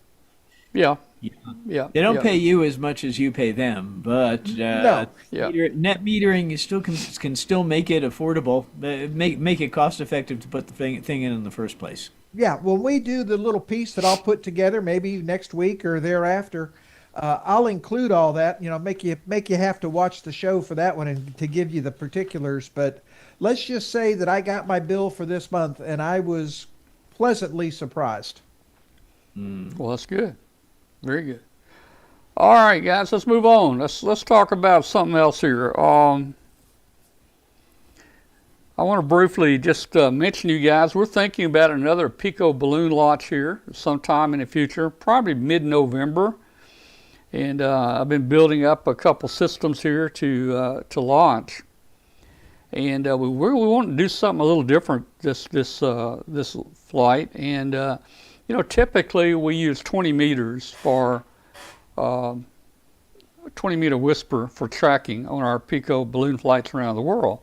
Yeah. Yeah. Yeah. They don't yeah. pay you as much as you pay them, but No. Yeah. net metering is still can still make it affordable, make it cost effective to put the thing in the first place. Yeah, when we do the little piece that I'll put together, maybe next week or thereafter, I'll include all that. You know, make you have to watch the show for that one and to give you the particulars. But let's just say that I got my bill for this month, and I was pleasantly surprised. Well, that's good. Very good. All right, guys, let's move on. Let's talk about something else here. I want to briefly just mention you guys, we're thinking about another Pico balloon launch here sometime in the future, probably mid-November. And I've been building up a couple systems here to launch. And we want to do something a little different this flight. And you know, typically we use 20 meters for 20-meter whisper for tracking on our Pico balloon flights around the world.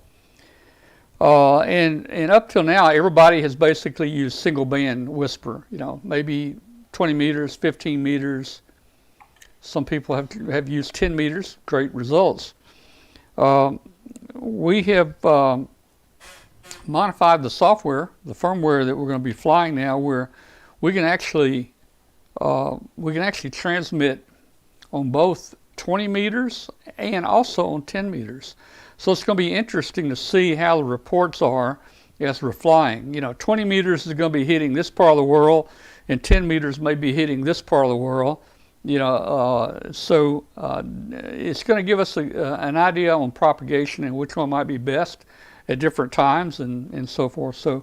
And up till now, everybody has basically used single band whisper. You know, maybe 20 meters, 15 meters. Some people have used 10 meters. Great results. We have modified the software, the firmware that we're going to be flying now, where we can actually transmit on both 20 meters and also on 10 meters. So it's going to be interesting to see how the reports are as we're flying. You know, 20 meters is going to be hitting this part of the world, and 10 meters may be hitting this part of the world. You know, it's going to give us an idea on propagation and which one might be best at different times and so forth. So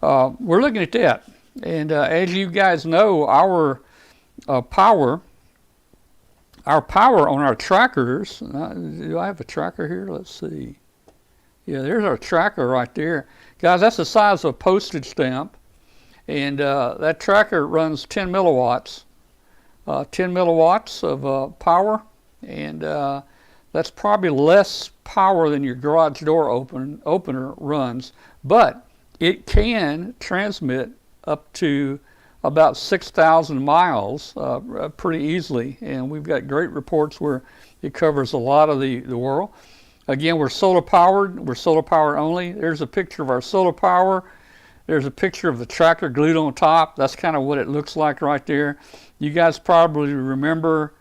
we're looking at that. And as you guys know, our power on our trackers, do I have a tracker here? Let's see. Yeah, there's our tracker right there. Guys, that's the size of a postage stamp. And that tracker runs 10 milliwatts. 10 milliwatts of power. And that's probably less power than your garage door opener runs. But it can transmit up to about 6,000 miles pretty easily, and we've got great reports where it covers a lot of the world. Again, we're solar powered only. There's a picture of our solar power. There's a picture of the tracker glued on top. That's kind of what it looks like right there. You guys probably remember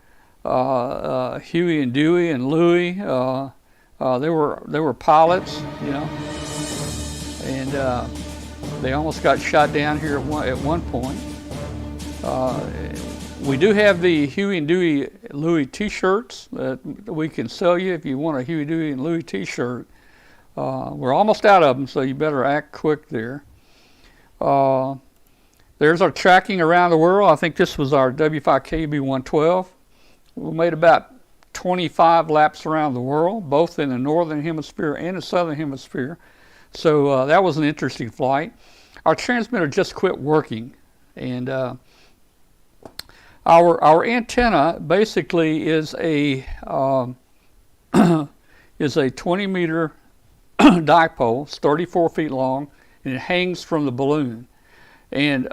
Huey and Dewey and Louie. They were pilots, you know, and they almost got shot down here at one point. We do have the Huey and Dewey Louie t-shirts that we can sell you if you want a Huey, Dewey, and Louie t-shirt. We're almost out of them, so you better act quick there. There's our tracking around the world. I think this was our W5KUB 112. We made about 25 laps around the world, both in the northern hemisphere and the southern hemisphere. So that was an interesting flight. Our transmitter just quit working, and our antenna basically is a 20-meter dipole. It's 34 feet long, and it hangs from the balloon. And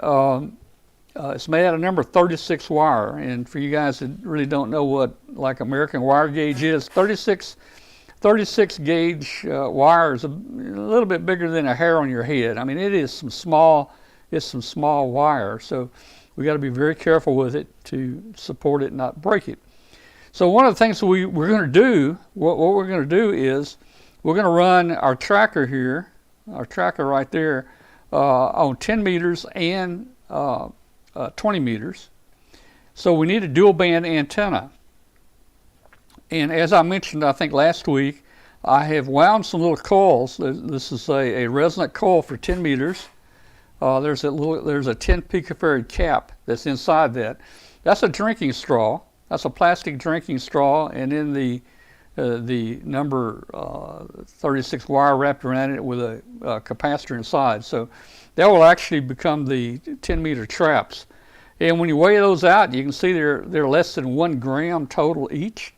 it's made out of number 36 wire. And for you guys that really don't know what like American wire gauge is, 36 gauge wire is a little bit bigger than a hair on your head. I mean, it's some small wire. So we got to be very careful with it to support it and not break it. So one of the things we're going to do, what we're going to do is we're going to run our tracker here, our tracker right there, on 10 meters and 20 meters. So we need a dual band antenna. And as I mentioned, I think last week, I have wound some little coils. This is a resonant coil for 10 meters. There's a 10 picofarad cap that's inside that. That's a drinking straw. That's a plastic drinking straw, and then the number 36 wire wrapped around it with a capacitor inside. So that will actually become the 10-meter traps. And when you weigh those out, you can see they're less than 1 gram total each.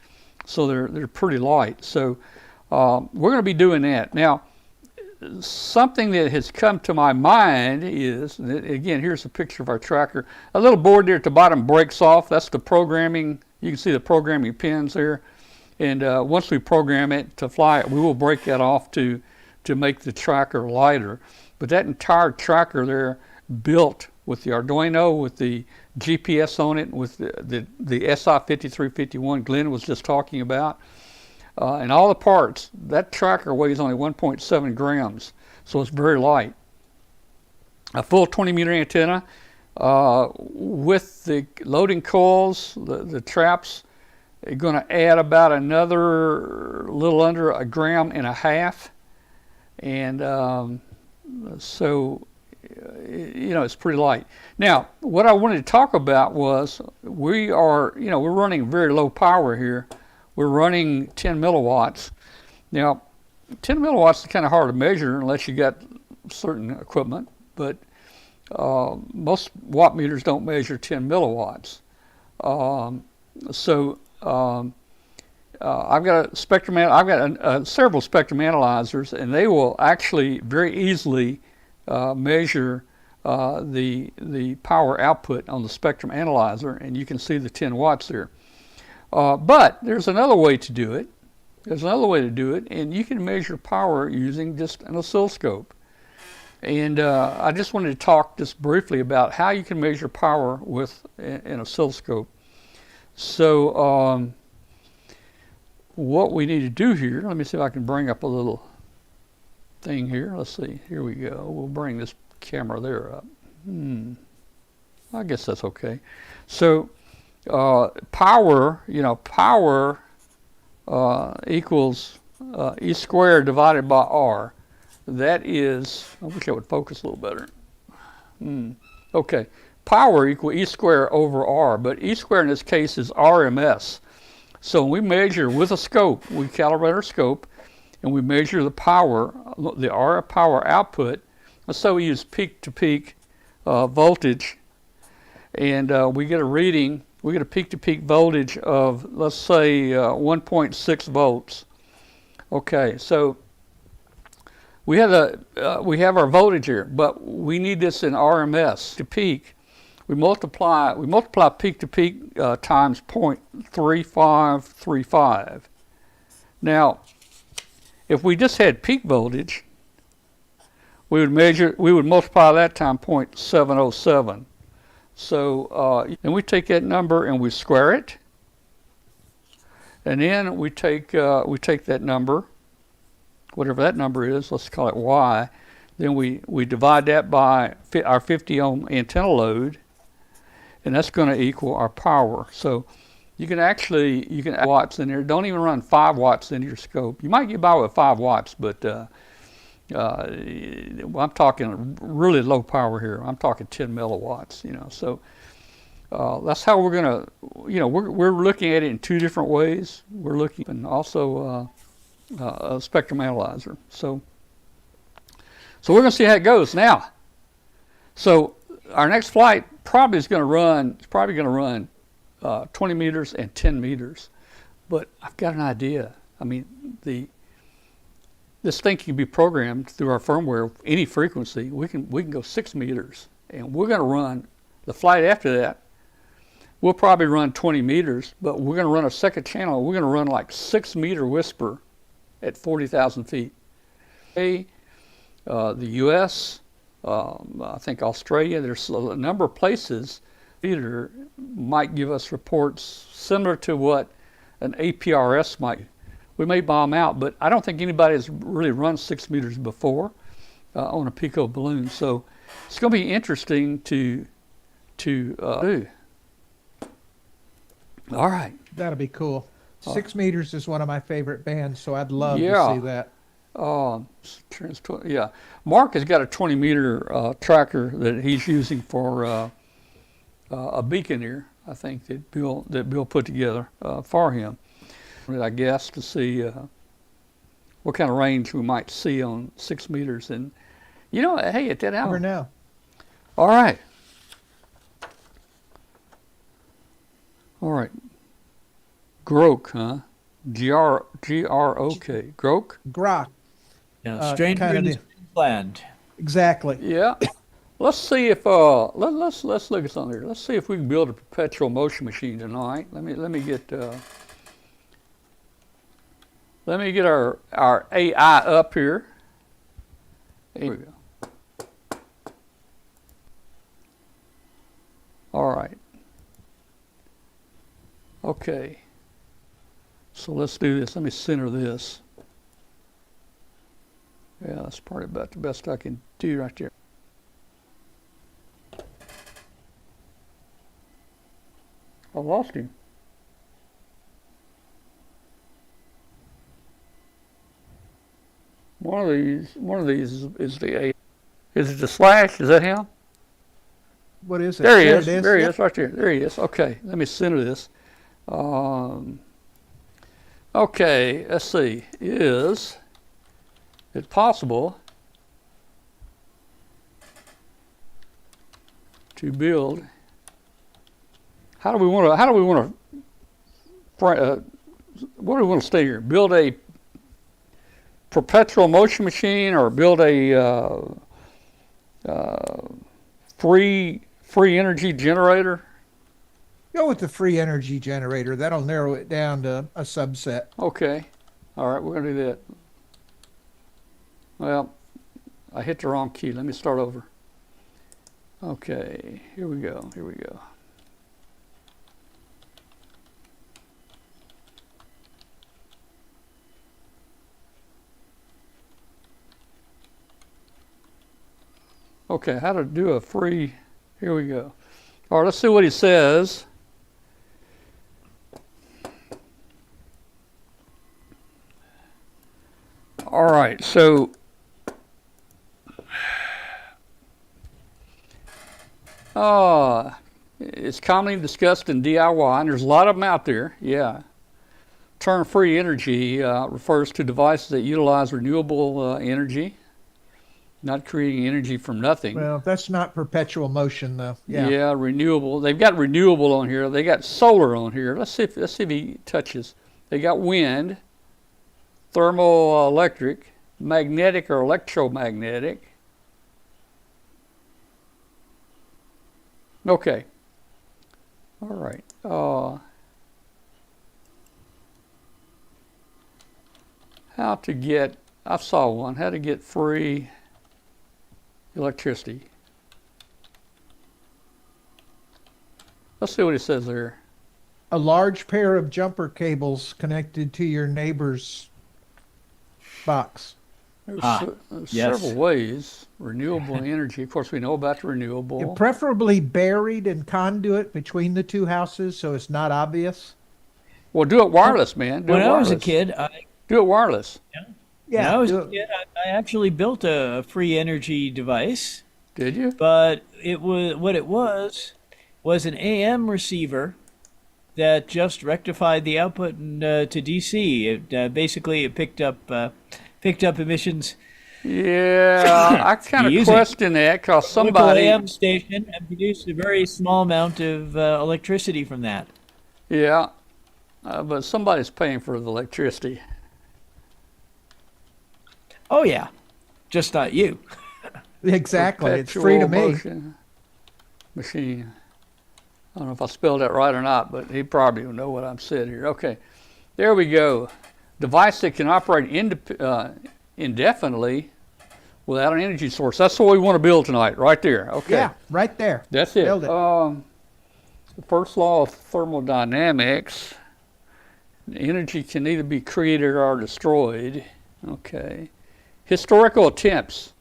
So they're pretty light. So we're going to be doing that. Now, something that has come to my mind is, again, here's a picture of our tracker. A little board there at the bottom breaks off. That's the programming. You can see the programming pins there. And once we program it to fly it, we will break that off to make the tracker lighter. But that entire tracker there built with the Arduino, with the GPS on it, with the SI5351 Glenn was just talking about, and all the parts. That tracker weighs only 1.7 grams, so it's very light. A full 20-meter antenna with the loading coils, the traps, are going to add about another little under 1.5 grams, and so it's pretty light. Now, what I wanted to talk about was we're running very low power here. We're running 10 milliwatts. Now, 10 milliwatts is kind of hard to measure unless you got certain equipment, but most watt meters don't measure 10 milliwatts. I've got a spectrum. I've got several spectrum analyzers, and they will actually very easily measure the power output on the spectrum analyzer, and you can see the 10 watts there. But there's another way to do it. And you can measure power using just an oscilloscope. And I just wanted to talk just briefly about how you can measure power with an oscilloscope. So what we need to do here, let me see if I can bring up a little thing here. Let's see, here we go. We'll bring this camera there up. I guess that's okay. So power equals E squared divided by R. That is, I wish I would focus a little better. Okay, power equals E squared over R, but E squared in this case is RMS. So when we measure with a scope, we calibrate our scope, and we measure the power, the R power output. So we use peak-to-peak voltage, and we get a reading. We get a peak-to-peak voltage of, let's say, 1.6 volts. Okay, so we have our voltage here, but we need this in RMS to peak. We multiply peak to peak times 0.3535. Now, if we just had peak voltage, we would multiply that times 0.707. So then we take that number and we square it, and then we take that number, whatever that number is, let's call it Y. Then we divide that by our 50 ohm antenna load, and that's going to equal our power. So you can add watts in there. Don't even run 5 watts into your scope. You might get by with 5 watts, but I'm talking really low power here. I'm talking 10 milliwatts. So that's how we're going to. We're looking at it in 2 different ways. We're looking and also a spectrum analyzer. So we're going to see how it goes now. So our next flight probably going to run 20 meters and 10 meters, but I've got an idea. I mean, this thing can be programmed through our firmware, any frequency. We can go 6 meters, and we're going to run the flight after that. We'll probably run 20 meters, but we're going to run a second channel. We're going to run like 6 meter whisper at 40,000 feet. The U.S., I think Australia, there's a number of places either might give us reports similar to what an APRS might. We may bomb out, but I don't think anybody has really run 6 meters before on a Pico balloon. So it's going to be interesting to do. All right. That'll be cool. 6 meters is one of my favorite bands, so I'd love to see that. Yeah. Mark has got a 20 meter tracker that he's using for a beacon here, I think, that Bill put together for him, I guess, to see what kind of range we might see on 6 meters. And hey, at that hour. Never know. All right. Grok, huh? G-R-O-K. Grok? Grok. Yeah, stranger in the strange land. Exactly. Yeah. Let's see if let's look at something here. Let's see if we can build a perpetual motion machine tonight. Let me get our AI up here. Here we go. All right. Okay. So let's do this. Let me center this. Yeah, that's probably about the best I can do right there. I lost him. One of these is the A. Is it the slash? Is that him? What is it? There he is. It is. There he Yep. is, right there. There he is. Okay, let me center this. Okay, let's see. Is it possible to build? How do we want to? What do we want to stay here? Build a perpetual motion machine, or build a free energy generator? Go with the free energy generator. That'll narrow it down to a subset. Okay. All right, we're going to do that. Well, I hit the wrong key. Let me start over. Okay, here we go. Here we go. Okay, how to do a free, here we go. All right, let's see what he says. All right, so it's commonly discussed in DIY, and there's a lot of them out there, yeah. Term free energy refers to devices that utilize renewable energy, not creating energy from nothing. Well, that's not perpetual motion, though. Yeah. Yeah, renewable. They've got renewable on here. They got solar on here. Let's see if he touches. They got wind, thermoelectric, magnetic or electromagnetic. Okay. All right. How to get? I saw one. How to get free electricity. Let's see what it says there. A large pair of jumper cables connected to your neighbor's box. There's yes. several ways. Renewable energy. Of course, we know about the renewable. Preferably buried in conduit between the two houses so it's not obvious. Well, do it wireless, man. Do When it I wireless. was a kid, Do it wireless. when I was do a it. kid, I actually built a free energy device, Did you? but it was an AM receiver that just rectified the output to DC. It picked up emissions. Yeah, I kind of Using question that because Local somebody. AM station and produced a very small amount of electricity from that. Yeah, but somebody's paying for the electricity. Oh yeah, just not you. Exactly. It's free to Perpetual me. motion machine. I don't know if I spelled that right or not, but he probably will know what I'm saying here. Okay, there we go. Device that can operate indefinitely without an energy source. That's what we want to build tonight, right there. Okay. Yeah, right there. That's it. Build it. The first law of thermodynamics: energy can neither be created or destroyed. Okay. Historical attempts.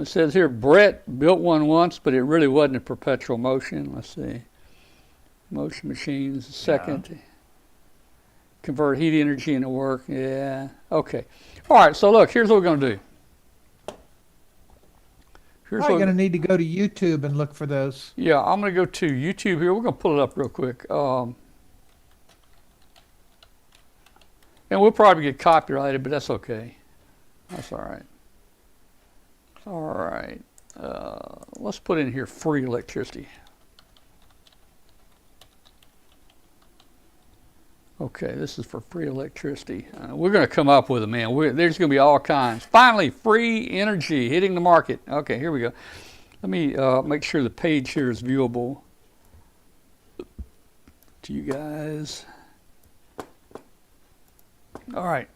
It says here Brett built one once, but it really wasn't a perpetual motion. Let's see. Motion machines, second. Convert heat energy into work. Yeah. Okay. All right. So look, here's what we're going to do. Here's Probably going to need to go to YouTube and look for those. Yeah, I'm going to go to YouTube here. We're going to pull it up real quick. And we'll probably get copyrighted, but that's okay. That's all right. All right. Let's put in here free electricity. Okay, this is for free electricity. We're going to come up with it, man. There's going to be all kinds. Finally, free energy hitting the market. Okay, here we go. Let me make sure the page here is viewable to you guys. All right.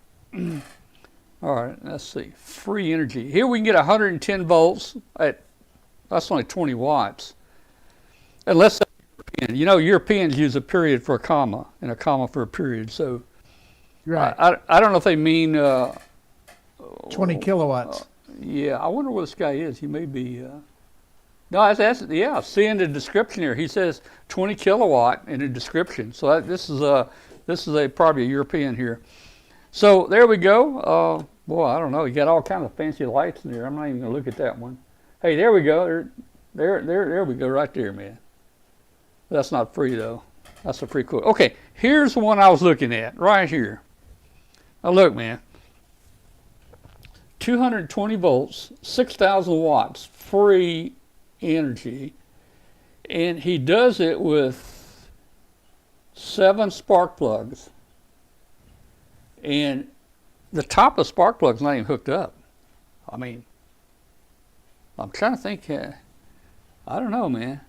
All right, let's see. Free energy. Here we can get 110 volts. That's only 20 watts. Unless that's European. You know, Europeans use a period for a comma and a comma for a period. So Right. I don't know if they mean 20 kilowatts. yeah. I wonder where this guy is. He may be. No, yeah. See in the description here, he says 20 kilowatt in the description. So this is probably a European here. So there we go. Boy, I don't know. You got all kinds of fancy lights in there. I'm not even gonna look at that one. Hey, there we go. There we go, right there, man. That's not free though. That's a free quote. Okay, here's the one I was looking at right here. Now look, man. 220 volts, 6,000 watts, free energy, and he does it with 7 spark plugs, and the top of the spark plug's not even hooked up. I mean, I'm trying to think. I don't know, man.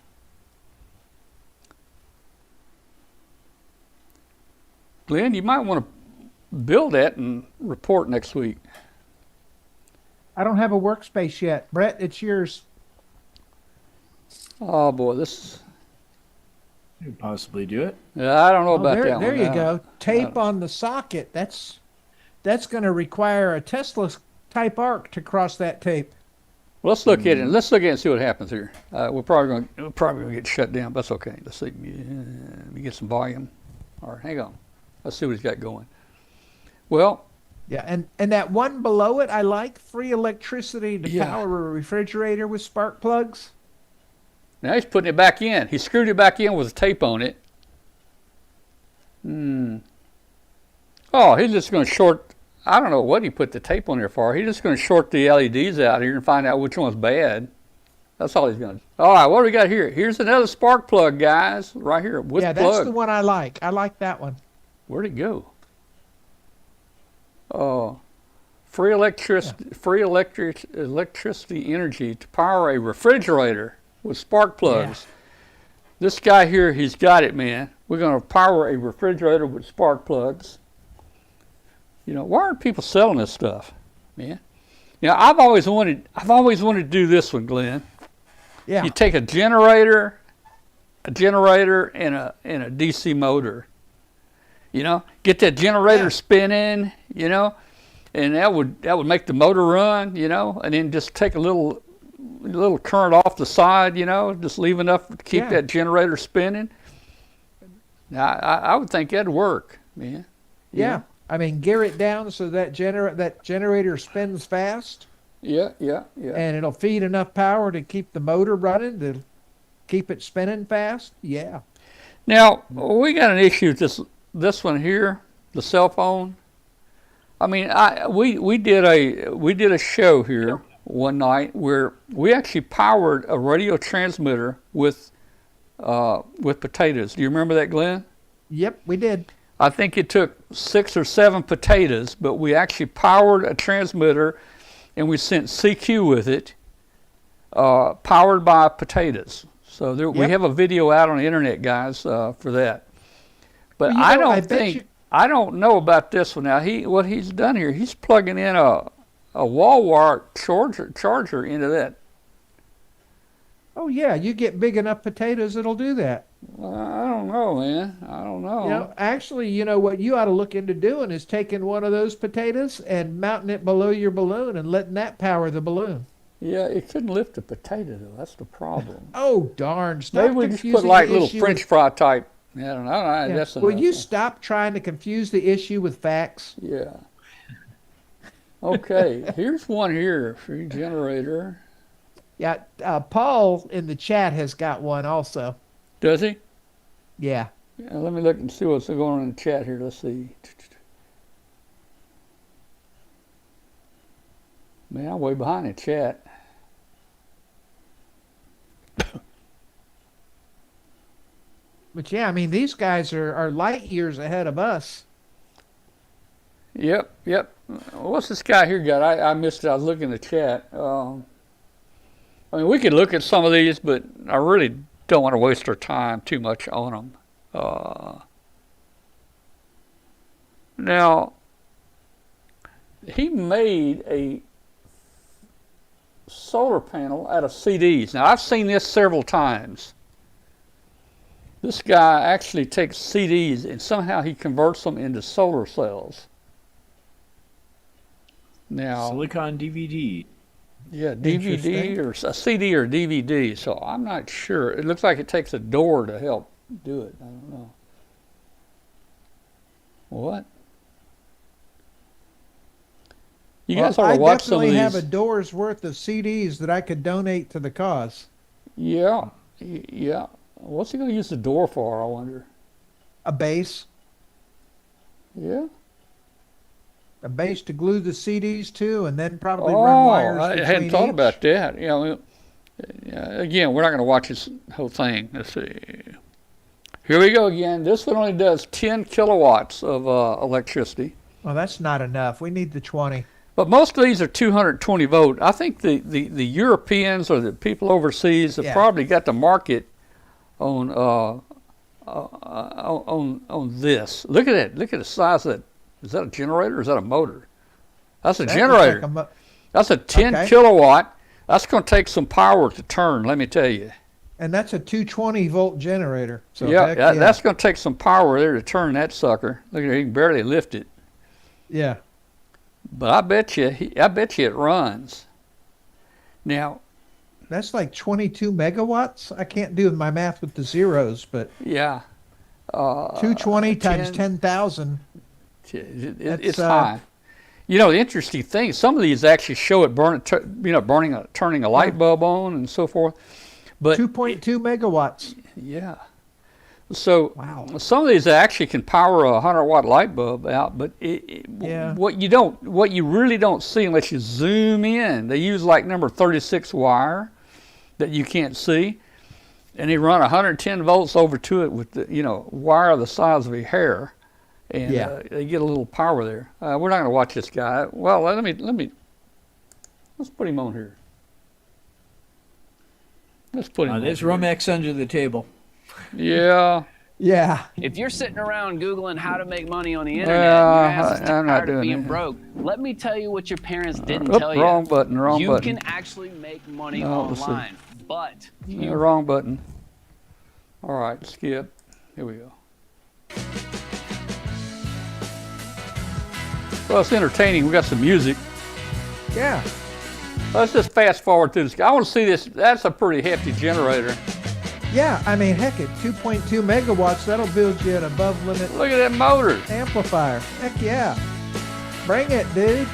Glenn, you might want to build that and report next week. I don't have a workspace yet. Brett, it's yours. Oh boy, this. You could possibly do it. I don't know about there, that there one. you go. Tape on the socket. That's going to require a Tesla type arc to cross that tape. Let's look at it. Let's look at it and see what happens here. We're probably going to get shut down, but that's okay. Let's see. Let me get some volume. All right, hang on. Let's see what he's got going. Well, Yeah, and that one below it, I like free electricity to Yeah. power a refrigerator with spark plugs. now he's putting it back in. He screwed it back in with tape on it. Oh, he's just going to short. I don't know what he put the tape on there for. He's just going to short the LEDs out here and find out which one's bad. That's all he's going to do. All right, what do we got here? Here's another spark plug, guys, right here with Yeah, plug. that's the one I like. I like that one. Where'd it go? Oh, free electricity energy to power a refrigerator with spark plugs. This guy here, he's got it, man. We're going to power a refrigerator with spark plugs. You know, why aren't people selling this stuff, man? You know, I've always wanted to do this one, Glenn. Yeah. You take a generator and a DC motor. You know, get that generator spinning, you know, and that would make the motor run, you know, and then just take a little current off the side, you know, just leave enough to keep that generator spinning. Now, I would think that'd work, man. Yeah. I mean, gear it down so that generator spins fast. Yeah. And it'll feed enough power to keep the motor running, to keep it spinning fast. Yeah. Now, we got an issue with this one here, the cell phone. I mean, we did a show here one night where we actually powered a radio transmitter with potatoes. Do you remember that, Glenn? Yep, we did. I think it took 6 or 7 potatoes, but we actually powered a transmitter and we sent CQ with it, powered by potatoes. So we have a video out on the internet, guys, for that. But Well, I don't know about this one. Now what he's done here, he's plugging in a wall wire charger into that. Oh yeah, you get big enough potatoes, it'll do that. I don't know, man. I don't know. You know, actually, you know what you ought to look into doing is taking one of those potatoes and mounting it below your balloon and letting that power the balloon. Yeah, it couldn't lift a potato though. That's the problem. Oh darn! Stop Maybe we just confusing put like the little issue French fry type. I don't know. Yeah. That's Will enough. you stop trying to confuse the issue with facts? Yeah. Okay, here's one here. Free generator. Yeah, Paul in the chat has got one also. Does he? Yeah. Yeah, let me look and see what's going on in the chat here. Let's see. Man, I'm way behind the chat. But yeah, I mean, these guys are light years ahead of us. Yep. What's this guy here got? I missed it. I was looking in the chat. I mean, we could look at some of these, but I really don't want to waste our time too much on them. Now, he made a solar panel out of CDs. Now, I've seen this several times. This guy actually takes CDs and somehow he converts them into solar cells. Now, Silicon DVD. yeah, DVD or a CD or DVD. So I'm not sure. It looks like it takes a door to help do it. I don't know. What? You guys ought to watch some of I these. definitely have a door's worth of CDs that I could donate to the cause. Yeah, yeah. What's he going to use the door for, I wonder? A base. Yeah. A base to glue the CDs to, and then probably run wires I between hadn't thought each. about that. You know, again, we're not going to watch this whole thing. Let's see. Here we go again. This one only does 10 kilowatts of electricity. Well, that's not enough. We need the 20. But most of these are 220 volt. I think the Europeans or the people overseas have probably got the market on this. Look at it. Look at the size of that. Is that a generator or is that a motor? That's a generator. That's a 10 kilowatt. That's going to take some power to turn, let me tell you. And that's a 220 volt generator. So yeah, that's going to take some power there to turn that sucker. Look at it, he can barely lift it. Yeah. But I bet you it runs. Now, that's like 22 megawatts. I can't do my math with the zeros, but yeah, 220 times 10,000. It's high. You know, the interesting thing, some of these actually show it turning a light bulb on and so forth. But 2.2 megawatts. Yeah. So some of these actually can power a 100-watt light bulb out, but what you really don't see unless you zoom in, they use like number 36 wire that you can't see, and they run 110 volts over to it with the wire the size of a hair, and they get a little power there. We're not going to watch this guy. Well, let's put him on here. Let's put him. There's Romex under the table. Yeah. Yeah. If you're sitting around Googling how to make money on the internet, and your ass is tired of being broke, let me tell you what your parents didn't tell you. Wrong button, You can actually make money online, but wrong button. All right, skip. Here we go. Well, it's entertaining. We got some music. Yeah. Let's just fast forward through this. I want to see this. That's a pretty hefty generator. Yeah, I mean, heck, at 2.2 megawatts, that'll build you an above limit. Look at that motor. Amplifier. Heck yeah. Bring it, dude.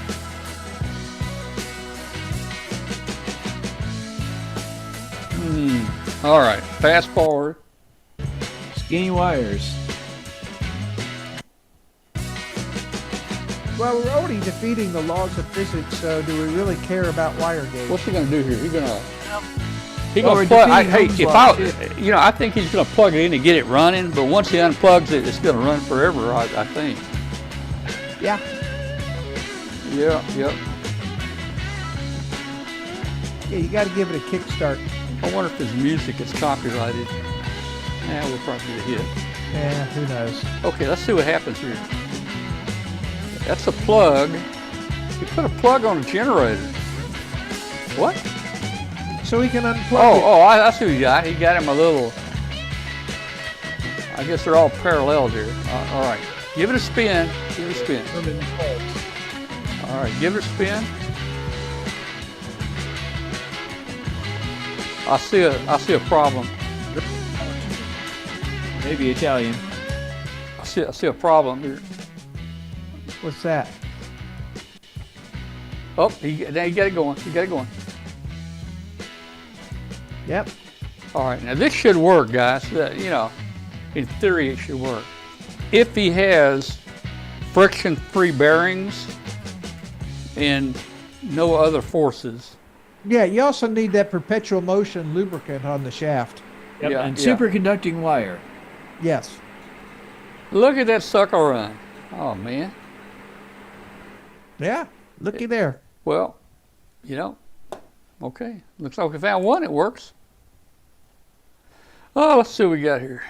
All right, fast forward. Skinny wires. Well, we're already defeating the laws of physics, so do we really care about wire gauge? What's he gonna do here? He's gonna plug. I think he's gonna plug it in and get it running. But once he unplugs it, it's gonna run forever. I think. Yeah. Yeah. Yep. Yeah, you got to give it a kickstart. I wonder if his music is copyrighted. Yeah, we'll probably get a hit. Yeah, who knows? Okay, let's see what happens here. That's a plug. You put a plug on a generator. What? So he can unplug it. I see what he got. He got him a little. I guess they're all parallel here. All right, give it a spin. Give it a spin. All right, give it a spin. I see a problem. Maybe Italian. I see a problem here. What's that? Oh, you got it going. You got it going. Yep. All right, now this should work, guys. In theory, it should work. If he has friction-free bearings and no other forces. Yeah, you also need that perpetual motion lubricant on the shaft. Yep, and superconducting wire. Yes. Look at that sucker run. Oh, man. Yeah, looky there. Well, okay. Looks like we found one that works. Oh, let's see what we got here.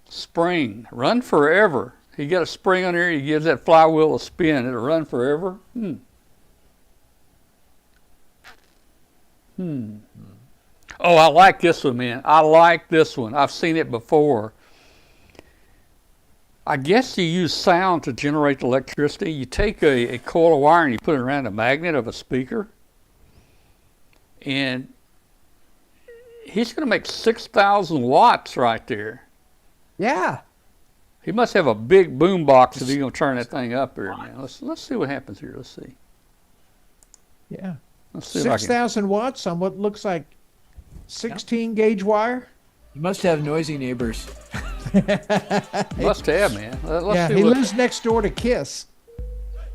Spring. Run forever. He got a spring on here. He gives that flywheel a spin. It'll run forever. Oh, I like this one, man. I like this one. I've seen it before. I guess you use sound to generate electricity. You take a coil of wire and you put it around a magnet of a speaker. And he's going to make 6,000 watts right there. Yeah. He must have a big boom box if he's going to turn that thing up here, man. Let's see what happens here. Let's see. Yeah. Let's see if I can. 6,000 watts on what looks like 16 gauge wire. You must have noisy neighbors. Must have, man. Let's Yeah, see he what, lives next door to Kiss.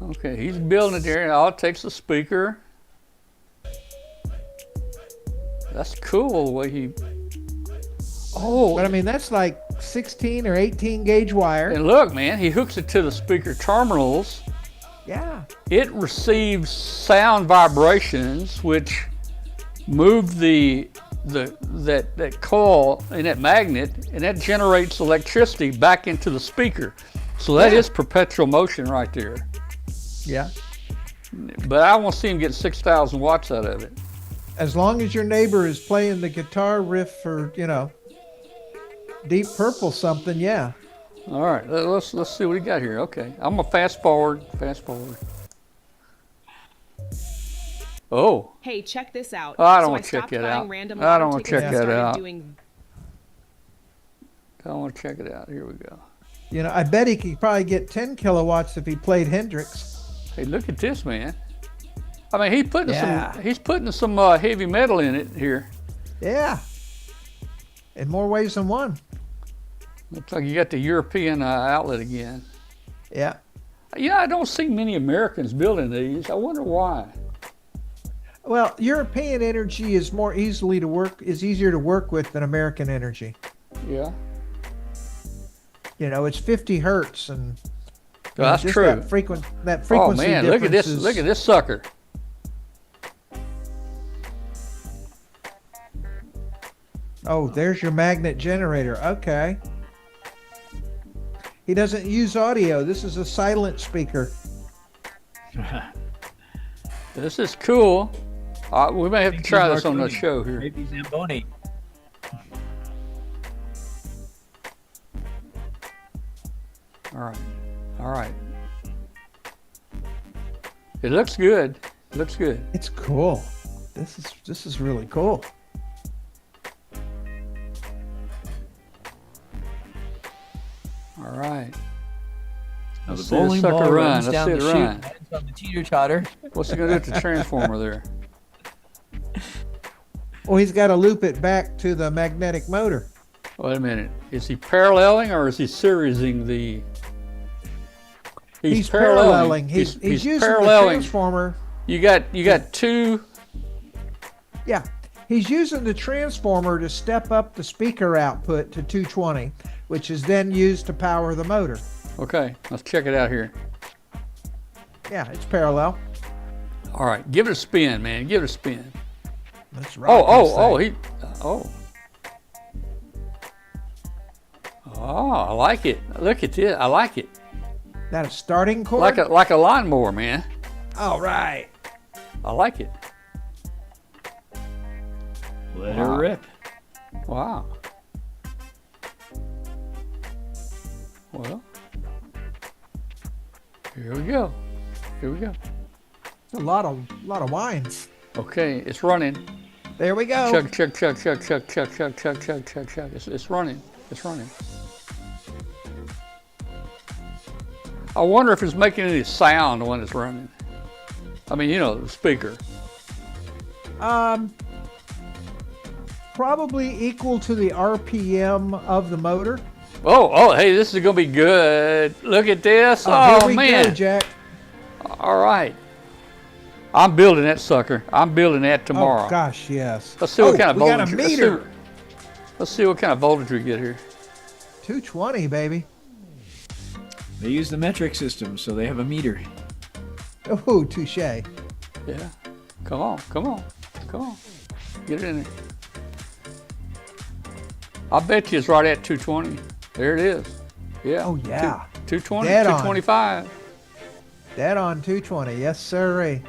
Okay, he's building it there. All it takes a speaker. That's cool the way he. Oh, But I mean, that's like 16 or 18 gauge wire. and look, man, he hooks it to the speaker terminals. Yeah. It receives sound vibrations, which move that coil and that magnet, and that generates electricity back into the speaker. So that is perpetual motion right there. Yeah. But I want to see him get 6,000 watts out of it. As long as your neighbor is playing the guitar riff for, Deep Purple something, yeah. All right, let's see what he got here. Okay, I'm gonna fast forward. Oh. Hey, check this out. I don't So want to check stopped that buying out. random I don't lotto want to tickets check and that started out. doing- I want to check it out. Here we go. I bet he could probably get 10 kilowatts if he played Hendrix. Hey, look at this, man. I mean, he's putting some heavy metal in it here. Yeah. In more ways than one. Looks like you got the European outlet again. Yeah. I don't see many Americans building these. I wonder why. Well, European energy is easier to work with than American energy. Yeah. It's 50 hertz and That's just true. That frequency Oh man, look at this! difference Look at this sucker. Oh, there's your magnet generator. Okay. He doesn't use audio. This is a silent speaker. This is cool. We may have to try this on the show here. Maybe Zamboni. All right. It looks good. It's cool. This is really cool. All right. Now Let's the see this bowling sucker ball run. runs Let's down see the it chute, run. lands on the teeter-totter. What's he gonna do with the transformer there? Well, he's got to loop it back to the magnetic motor. Wait a minute. Is he paralleling or is he seriesing the? He's paralleling. He's using the transformer. You got two. Yeah. He's using the transformer to step up the speaker output to 220, which is then used to power the motor. Okay, let's check it out here. Yeah, it's parallel. All right, give it a spin, man. Give it a spin. Let's rock this thing. Oh, I like it. Look at this. I like it. That a starting chord? Like a lawnmower, man. All right. I like it. Let her rip. Wow. Well, here we go. A lot of wines. Okay, it's running. There we go. Chug. It's running. I wonder if it's making any sound when it's running. I mean, the speaker. Probably equal to the RPM of the motor. Oh, hey, this is gonna be good. Look at this. Here we man. go, Jack. All right. I'm building that sucker. I'm building that tomorrow. Oh gosh, yes. Let's see what kind of we got voltage. a meter. Let's see what kind of voltage we get here. 220, baby. They use the metric system, so they have a meter. Oh, touche. Yeah. Come on. Get it in there. I bet you it's right at 220. There it is. Yeah. Oh yeah. 220, Dead on. 225. Dead on 220. Yes, sirree.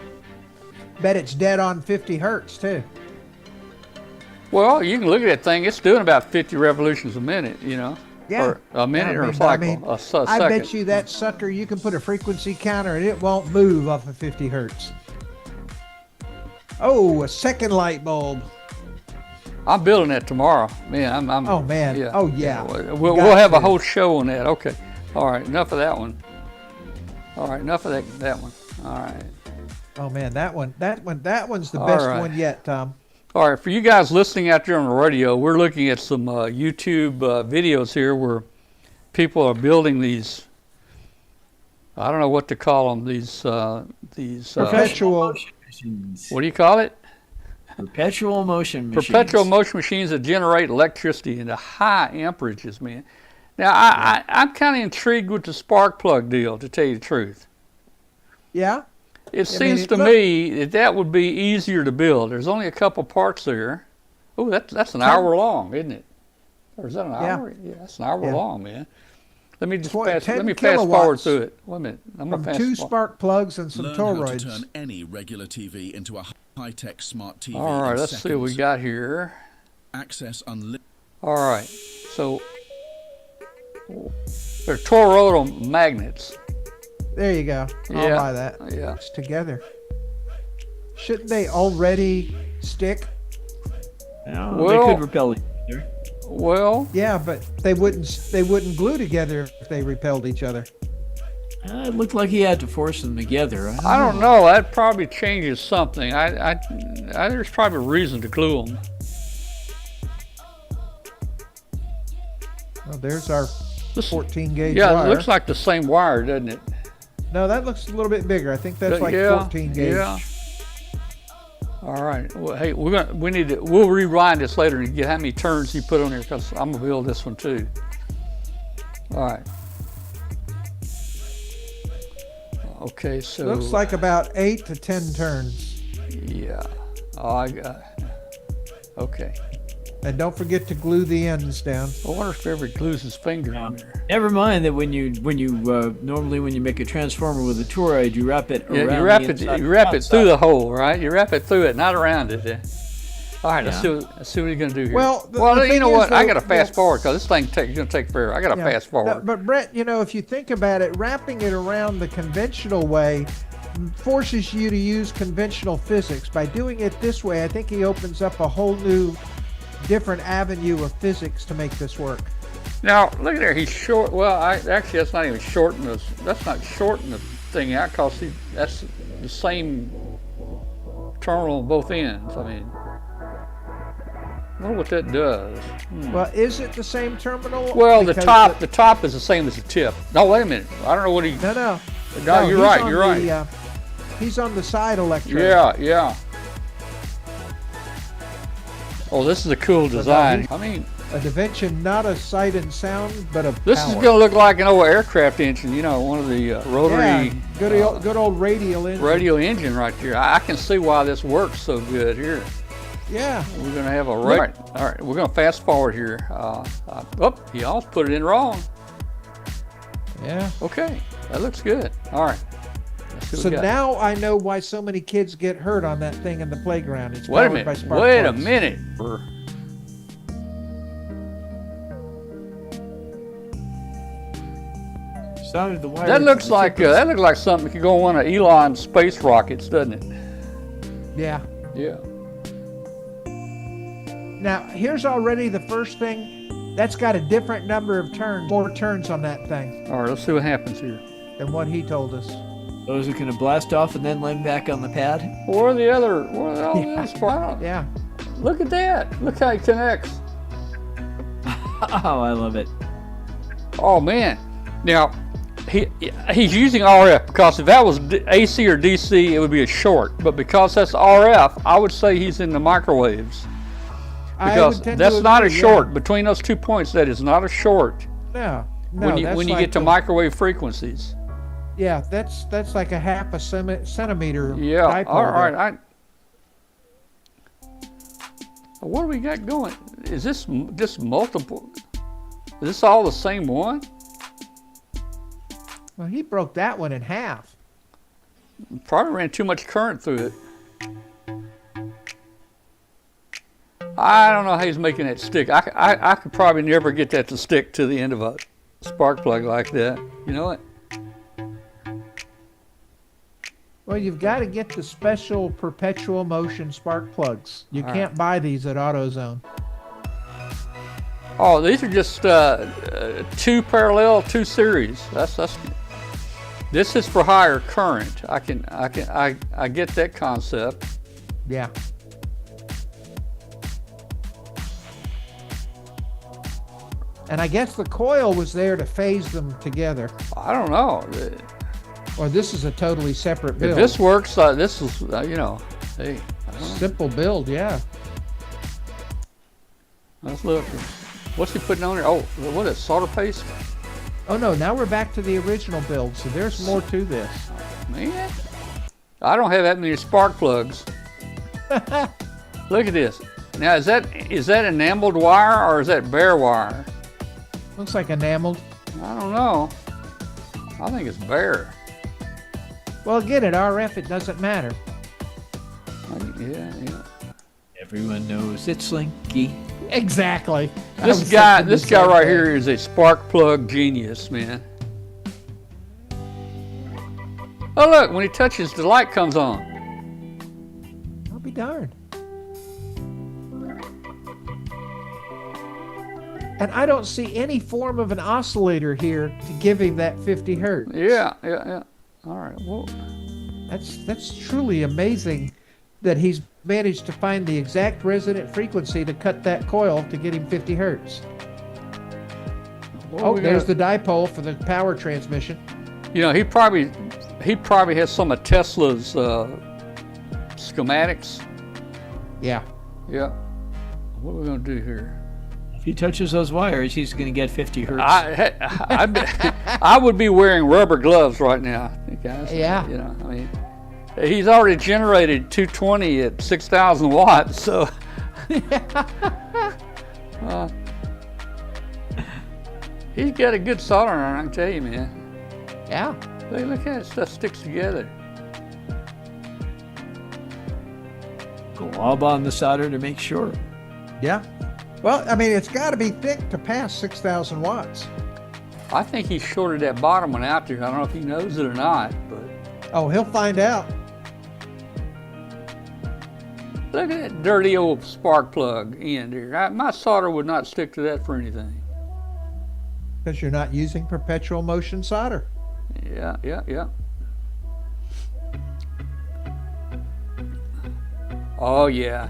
Bet it's dead on 50 hertz too. Well, you can look at that thing. It's doing about 50 revolutions a minute, you know. Yeah. Or a minute or a I cycle, mean, a second. I bet you that sucker, you can put a frequency counter and it won't move off of 50 hertz. Oh, a second light bulb. I'm building that tomorrow. Man, I'm Oh, man. yeah. Oh, yeah. We'll have a whole show on that. Okay. All right, enough of that one. All right, enough of that one. All right. Oh, man, that one's the All best right. one yet, Tom. All right, for you guys listening out there on the radio, we're looking at some YouTube videos here where people are building these, I don't know what to call them, these Perpetual. machines. what do you call it? Perpetual motion machines. Perpetual motion machines that generate electricity into high amperages, man. Now, I'm kind of intrigued with the spark plug deal, to tell you the truth. Yeah? It seems to me that would be easier to build. There's only a couple parts there. Oh, that's an hour long, isn't it? Or is that an hour? Yeah, that's an hour long, man. Let me just fast forward through it. Wait a minute. I'm From gonna 2 spark plugs and some Learn how to toroids. turn any regular TV into a high-tech smart TV. All right, in let's see what we seconds. got here. Access unlimited. All right, so they're toroidal magnets. There you go. I'll Yeah, buy that. yeah. It's together. Shouldn't they already stick? No, Well- they could repel each other. Well, Yeah, but they wouldn't glue together if they repelled each other. It looked like he had to force them together. I don't know. That probably changes something. There's probably a reason to glue them. Well, there's our 14 gauge Yeah, wire. it looks like the same wire, doesn't it? No, that looks a little bit bigger. I think that's like Yeah, 14 gauge. Yeah. All right. Well, hey, we'll rewind this later and get how many turns he put on here, because I'm gonna build this one too. All right. Okay, so Looks like about 8 to 10 turns. yeah. Oh, I got. Okay. And don't forget to glue the ends down. I wonder if he ever glues his finger on there. Never mind that when you normally when you make a transformer with a toroid, you wrap it Yeah, around you wrap the it. inside You wrap and it through outside. the hole, right? You wrap it through it, not around it. All right, let's Yeah. see what he's gonna do here. Well, the you thing know is, what? I though, gotta fast yeah. forward because this thing gonna take forever. I gotta Yeah. fast forward. No, but Brett, if you think about it, wrapping it around the conventional way forces you to use conventional physics. By doing it this way, I think he opens up a whole new, different avenue of physics to make this work. Now look at there. He's short. Well, actually that's not even shorting this. That's not shorting the thing out because that's the same terminal on both ends. I mean, I wonder what that does. Well, is it the same terminal? Well, the Because top is the same as the tip. No, wait a minute. I don't know what he. No. No, you're he's right. on You're right. the, he's on the side electrode. Yeah. Oh, this is a cool design. I mean, A invention, not of sight and sound, but of this power. is going to look like an old aircraft engine. You know, one of the rotary good old radial engine. radio engine right there. I can see why this works so good here. Yeah. We're going to have a all right. We're going to fast forward here. He almost put it in wrong. Yeah. Okay, that looks good. All right. Let's see what So we got. now I know why so many kids get hurt on that thing in the playground. It's Wait a powered by minute. spark Wait a plugs. minute. Sounded the wire. That looks like something that could go on one of Elon's space rockets, doesn't it? Yeah. Yeah. Now, here's already the first thing. That's got a different number of turns, 4 turns on that thing All right, let's see what happens here. than what he told us. Those are going to blast off and then land back on the pad. Where are the all the other spots? Yeah. Look at that. Look how it connects. Oh, I love it. Oh man. Now he's using RF because if that was AC or DC, it would be a short. But because that's RF, I would say he's in the microwaves. I Because would tend that's to not a agree, short. Between those 2 points, that is not a short. Yeah. No, when you that's when you like get to the- microwave frequencies. Yeah, that's like a half a centimeter Yeah. dipole. All there. right. What do we got going? Is this just multiple? Is this all the same one? Well, he broke that one in half. Probably ran too much current through it. I don't know how he's making that stick. I could probably never get that to stick to the end of a spark plug like that. You know what? Well, you've got to get the special perpetual motion spark plugs. You can't buy these at AutoZone. Oh, these are just 2 parallel, 2 series. That's this is for higher current. I get that concept. Yeah. And I guess the coil was there to phase them together. I don't know. Or this is a totally separate build. If this works, this is you know, hey, I don't know. Simple build, yeah. Let's look. What's he putting on there? Oh, what is it, solder paste? Oh no, now we're back to the original build, so there's more to this. Man, I don't have that many spark plugs. Look at this. Now, is that enameled wire or is that bare wire? Looks like enameled. I don't know. I think it's bare. Well, again, at RF, it doesn't matter. Yeah. Everyone knows it's Slinky. Exactly. This guy right here is a spark plug genius, man. Oh, look, when he touches, the light comes on. I'll be darned. And I don't see any form of an oscillator here to give him that 50 hertz. Yeah. All right. Well, That's truly amazing that he's managed to find the exact resonant frequency to cut that coil to get him 50 hertz. well, There's the dipole for the power transmission. You know, he probably has some of Tesla's schematics. Yeah. Yeah. What are we gonna do here? If he touches those wires, he's going to get 50 hertz. I would be wearing rubber gloves right now, guys. Yeah. You know, I mean, he's already generated 220 at 6,000 watts, so. He's got a good soldering iron, I can tell you, man. Yeah. Look how that stuff sticks together. Glob on the solder to make sure. Yeah. Well, I mean, it's got to be thick to pass 6,000 watts. I think he shorted that bottom one out there. I don't know if he knows it or not, but. Oh, he'll find out. Look at that dirty old spark plug end here. My solder would not stick to that for anything. Because you're not using perpetual motion solder. Yeah. Oh, yeah.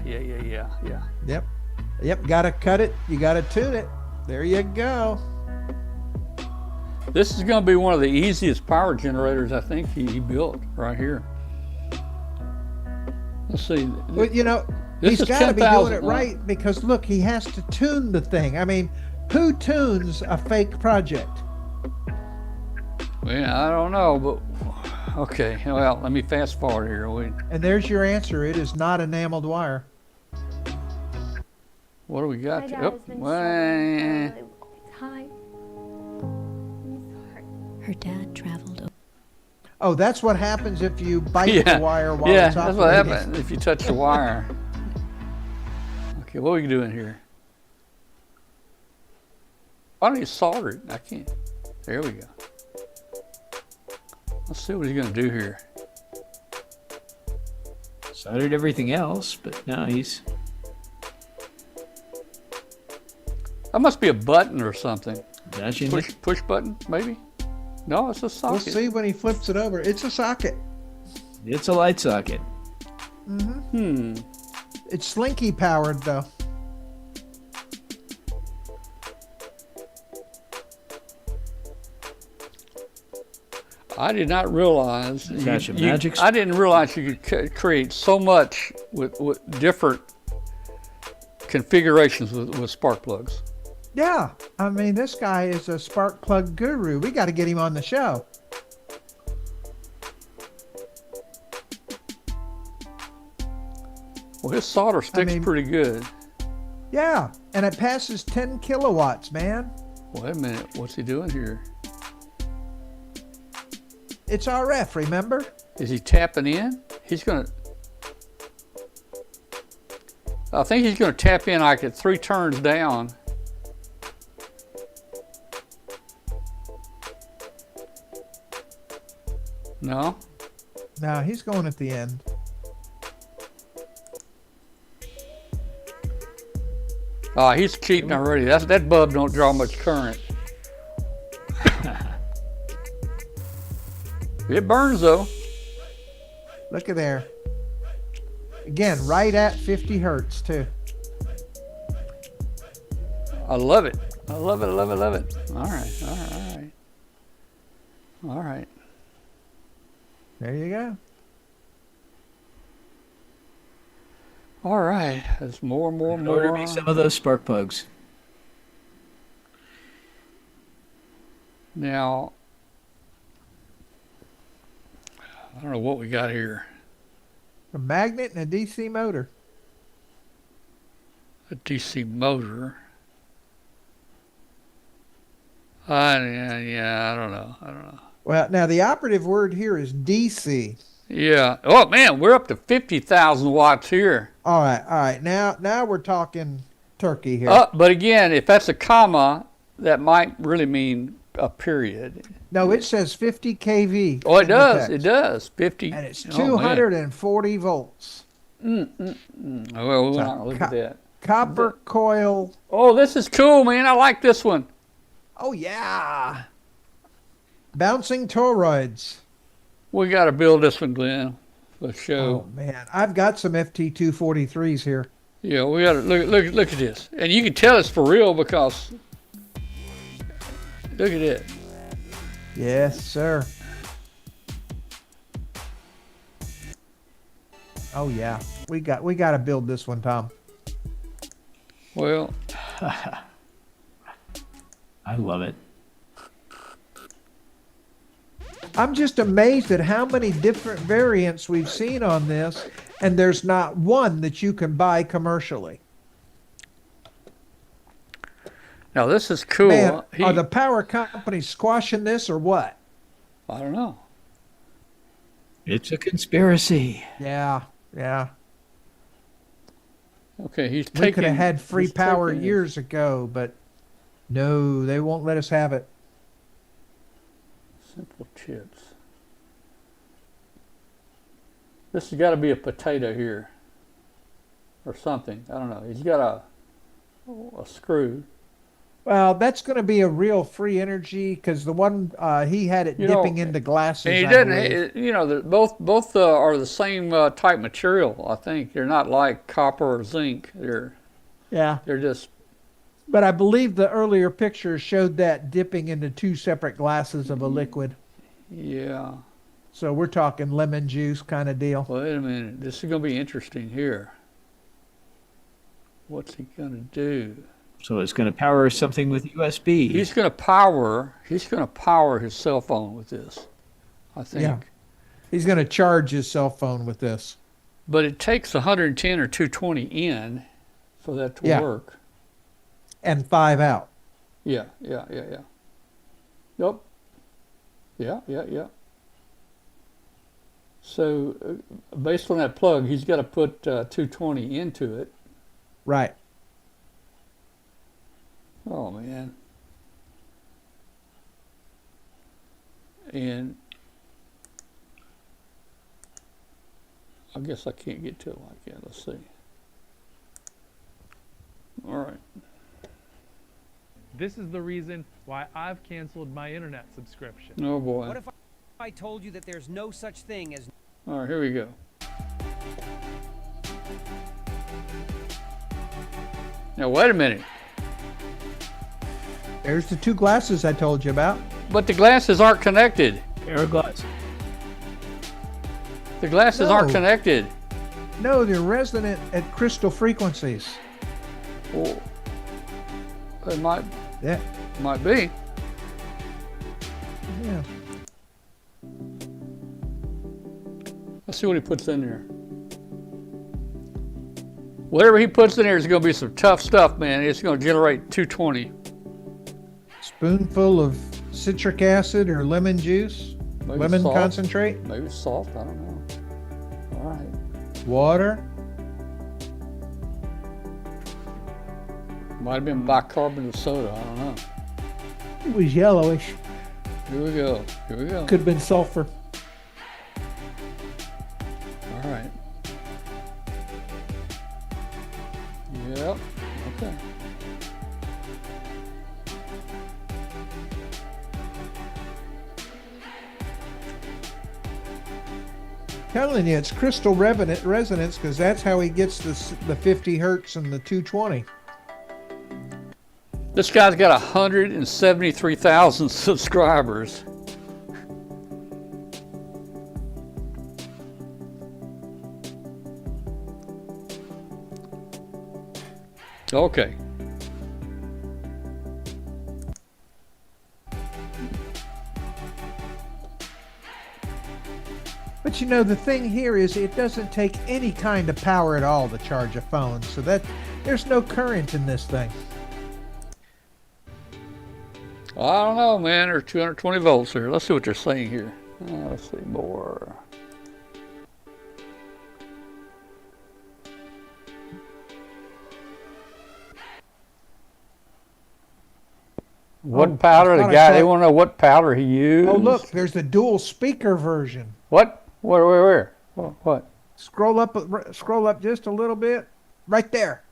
Yep, got to cut it. You got to tune it. There you go. This is going to be one of the easiest power generators I think he built right here. Let's see. Well, you know, This he's is got to be 10,000, doing it right because, look, he has to tune the thing. I mean, who tunes a fake project? Well, I don't know, but okay. Well, let me fast forward here. And there's your answer. It is not enameled wire. What do we got? My dad Oh, has been well, struggling really time. Her dad traveled. Oh, that's what happens if you bite the wire while yeah, it's that's operating. what happens if you touch the wire. Okay, what are we doing here? Why don't you solder it? I can't. There we go. Let's see what he's going to do here. Soldered everything else, but now he's. That must be a button or something. Dashing it. Push button, maybe? No, it's a We'll socket. see when he flips it over. It's a socket. It's a light socket. It's slinky powered, though. I did not realize. That's your magic. I didn't realize you could create so much with different configurations with spark plugs. Yeah. I mean, this guy is a spark plug guru. We got to get him on the show. Well, his solder sticks pretty good. Yeah. And it passes 10 kilowatts, man. Wait a minute. What's he doing here? It's RF, remember? Is he tapping in? He's going to... I think he's going to tap in like at 3 turns down. No? No, he's going at the end. Oh, he's cheating already. That bulb don't draw much current. It burns though. Look at there. Again, right at 50 hertz too. I love it. I love it, I love it, I love it. All right, all right, all right. All right. There you go. All right. There's more. Order me some of those spark plugs. Now, I don't know what we got here. A magnet and a DC motor. A DC motor. Yeah, I don't know. Well, now the operative word here is DC. Yeah. Oh man, we're up to 50,000 watts here. All right. Now we're talking turkey here. But again, if that's a comma, that might really mean a period. No, it says 50 kV. Oh, it in the does. text. It does. 50. And it's Oh, man. 240 volts. Well, we're not gonna look at that. Copper coil. Oh, this is cool, man. I like this one. Oh, yeah. Bouncing toroids. We got to build this one, Glenn, for show. Oh, man. I've got some FT243s here. Yeah, we got to look at this, and you can tell it's for real because look at it. Yes, sir. Oh, yeah. We got to build this one, Tom. Well, I love it. I'm just amazed at how many different variants we've seen on this, and there's not one that you can buy commercially. now this is cool. Man, are the power companies squashing this or what? I don't know. It's a conspiracy. Yeah. Okay, he's We taking. could have had free he's power taking years ago, but no, they won't let us have it. Simple chips. This has got to be a potato here, or something. I don't know. He's got a screw. Well, that's going to be a real free energy because the one he had it dipping into glasses. And he I didn't. believe. Both are the same type material. I think they're not like copper or zinc. They're just. But I believe the earlier picture showed that dipping into 2 separate glasses of a liquid. Yeah. So we're talking lemon juice kind of deal. Wait a minute. This is going to be interesting here. What's he going to do? So it's going to power something with USB. He's going to power his cell phone with this, I think. Yeah. He's going to charge his cell phone with this. But it takes 110 or 220 in for that to work. And 5 out. Yeah. Yep. Yeah. So based on that plug, he's got to put 220 into it. Right. Oh, man. And I guess I can't get to it like that. Let's see. All right. This is the reason why I've canceled my internet subscription. Oh, boy. What if I told you that there's no such thing as... All right, here we go. Now, wait a minute. There's the 2 glasses I told you about. But the glasses aren't connected. Pair of glasses. The glasses aren't connected. No, they're resonant at crystal frequencies. Well, it might Yeah. be. Yeah. Let's see what he puts in there. Whatever he puts in there is going to be some tough stuff, man. It's going to generate 220. Spoonful of citric acid or lemon juice. Maybe lemon salt. concentrate. Maybe salt. I don't know. All right. Water. Might have been bicarbonate of soda. I don't know. It was yellowish. Here we go. Here we go. Could have been sulfur. All right. Yep. Okay. Telling you, it's crystal resonance because that's how he gets the 50 hertz and the 220. This guy's got 173,000 subscribers. Okay. But you know, the thing here is it doesn't take any kind of power at all to charge a phone, so that there's no current in this thing. I don't know, man. There's 220 volts here. Let's see what they're saying here. Let's see more. What powder? The guy, they want to know what powder he used. Oh, look, there's the dual speaker version. What? Where? What? Scroll up just a little bit. Right there.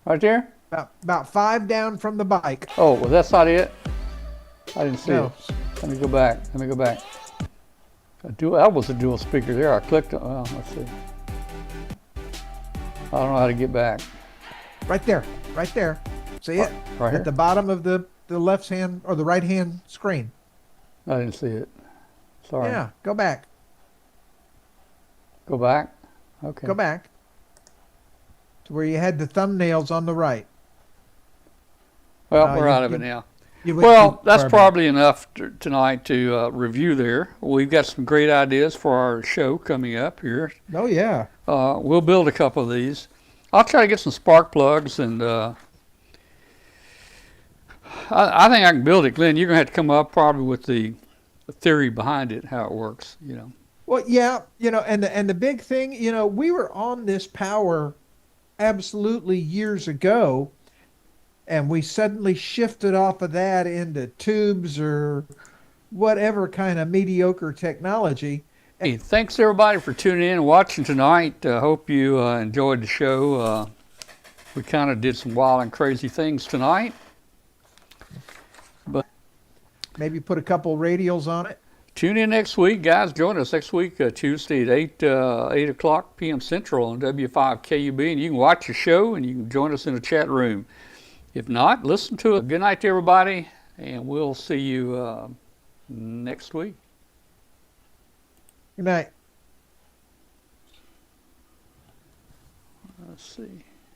Right there? About 5 down from the bike. Oh, well, that's not it. I didn't see No. it. Let me go back. That was a dual speaker there. I clicked on. Well, let's see. I don't know how to get back. Right there. See it? Right here? At the bottom of the left hand or the right hand screen. I didn't see it. Sorry. Yeah, go back. Go back? Okay. Go back to where you had the thumbnails on the right. Well, we're out of it now. You went Well, too that's far back. probably enough tonight to review there. We've got some great ideas for our show coming up here. Oh, yeah. We'll build a couple of these. I'll try to get some spark plugs, and I think I can build it. Glenn, you're going to have to come up probably with the theory behind it, how it works, you know. Well, yeah, you know, and the big thing, you know, we were on this power absolutely years ago, and we suddenly shifted off of that into tubes or whatever kind of mediocre technology. Hey, thanks everybody for tuning in and watching tonight. Hope you enjoyed the show. We kind of did some wild and crazy things tonight. But Maybe put a couple radials on it. tune in next week, guys. Join us next week, Tuesday at 8 o'clock p.m. Central on W5KUB. And you can watch the show and you can join us in the chat room. If not, listen to it. Good night to everybody, and we'll see you next week. Good night. Let's see.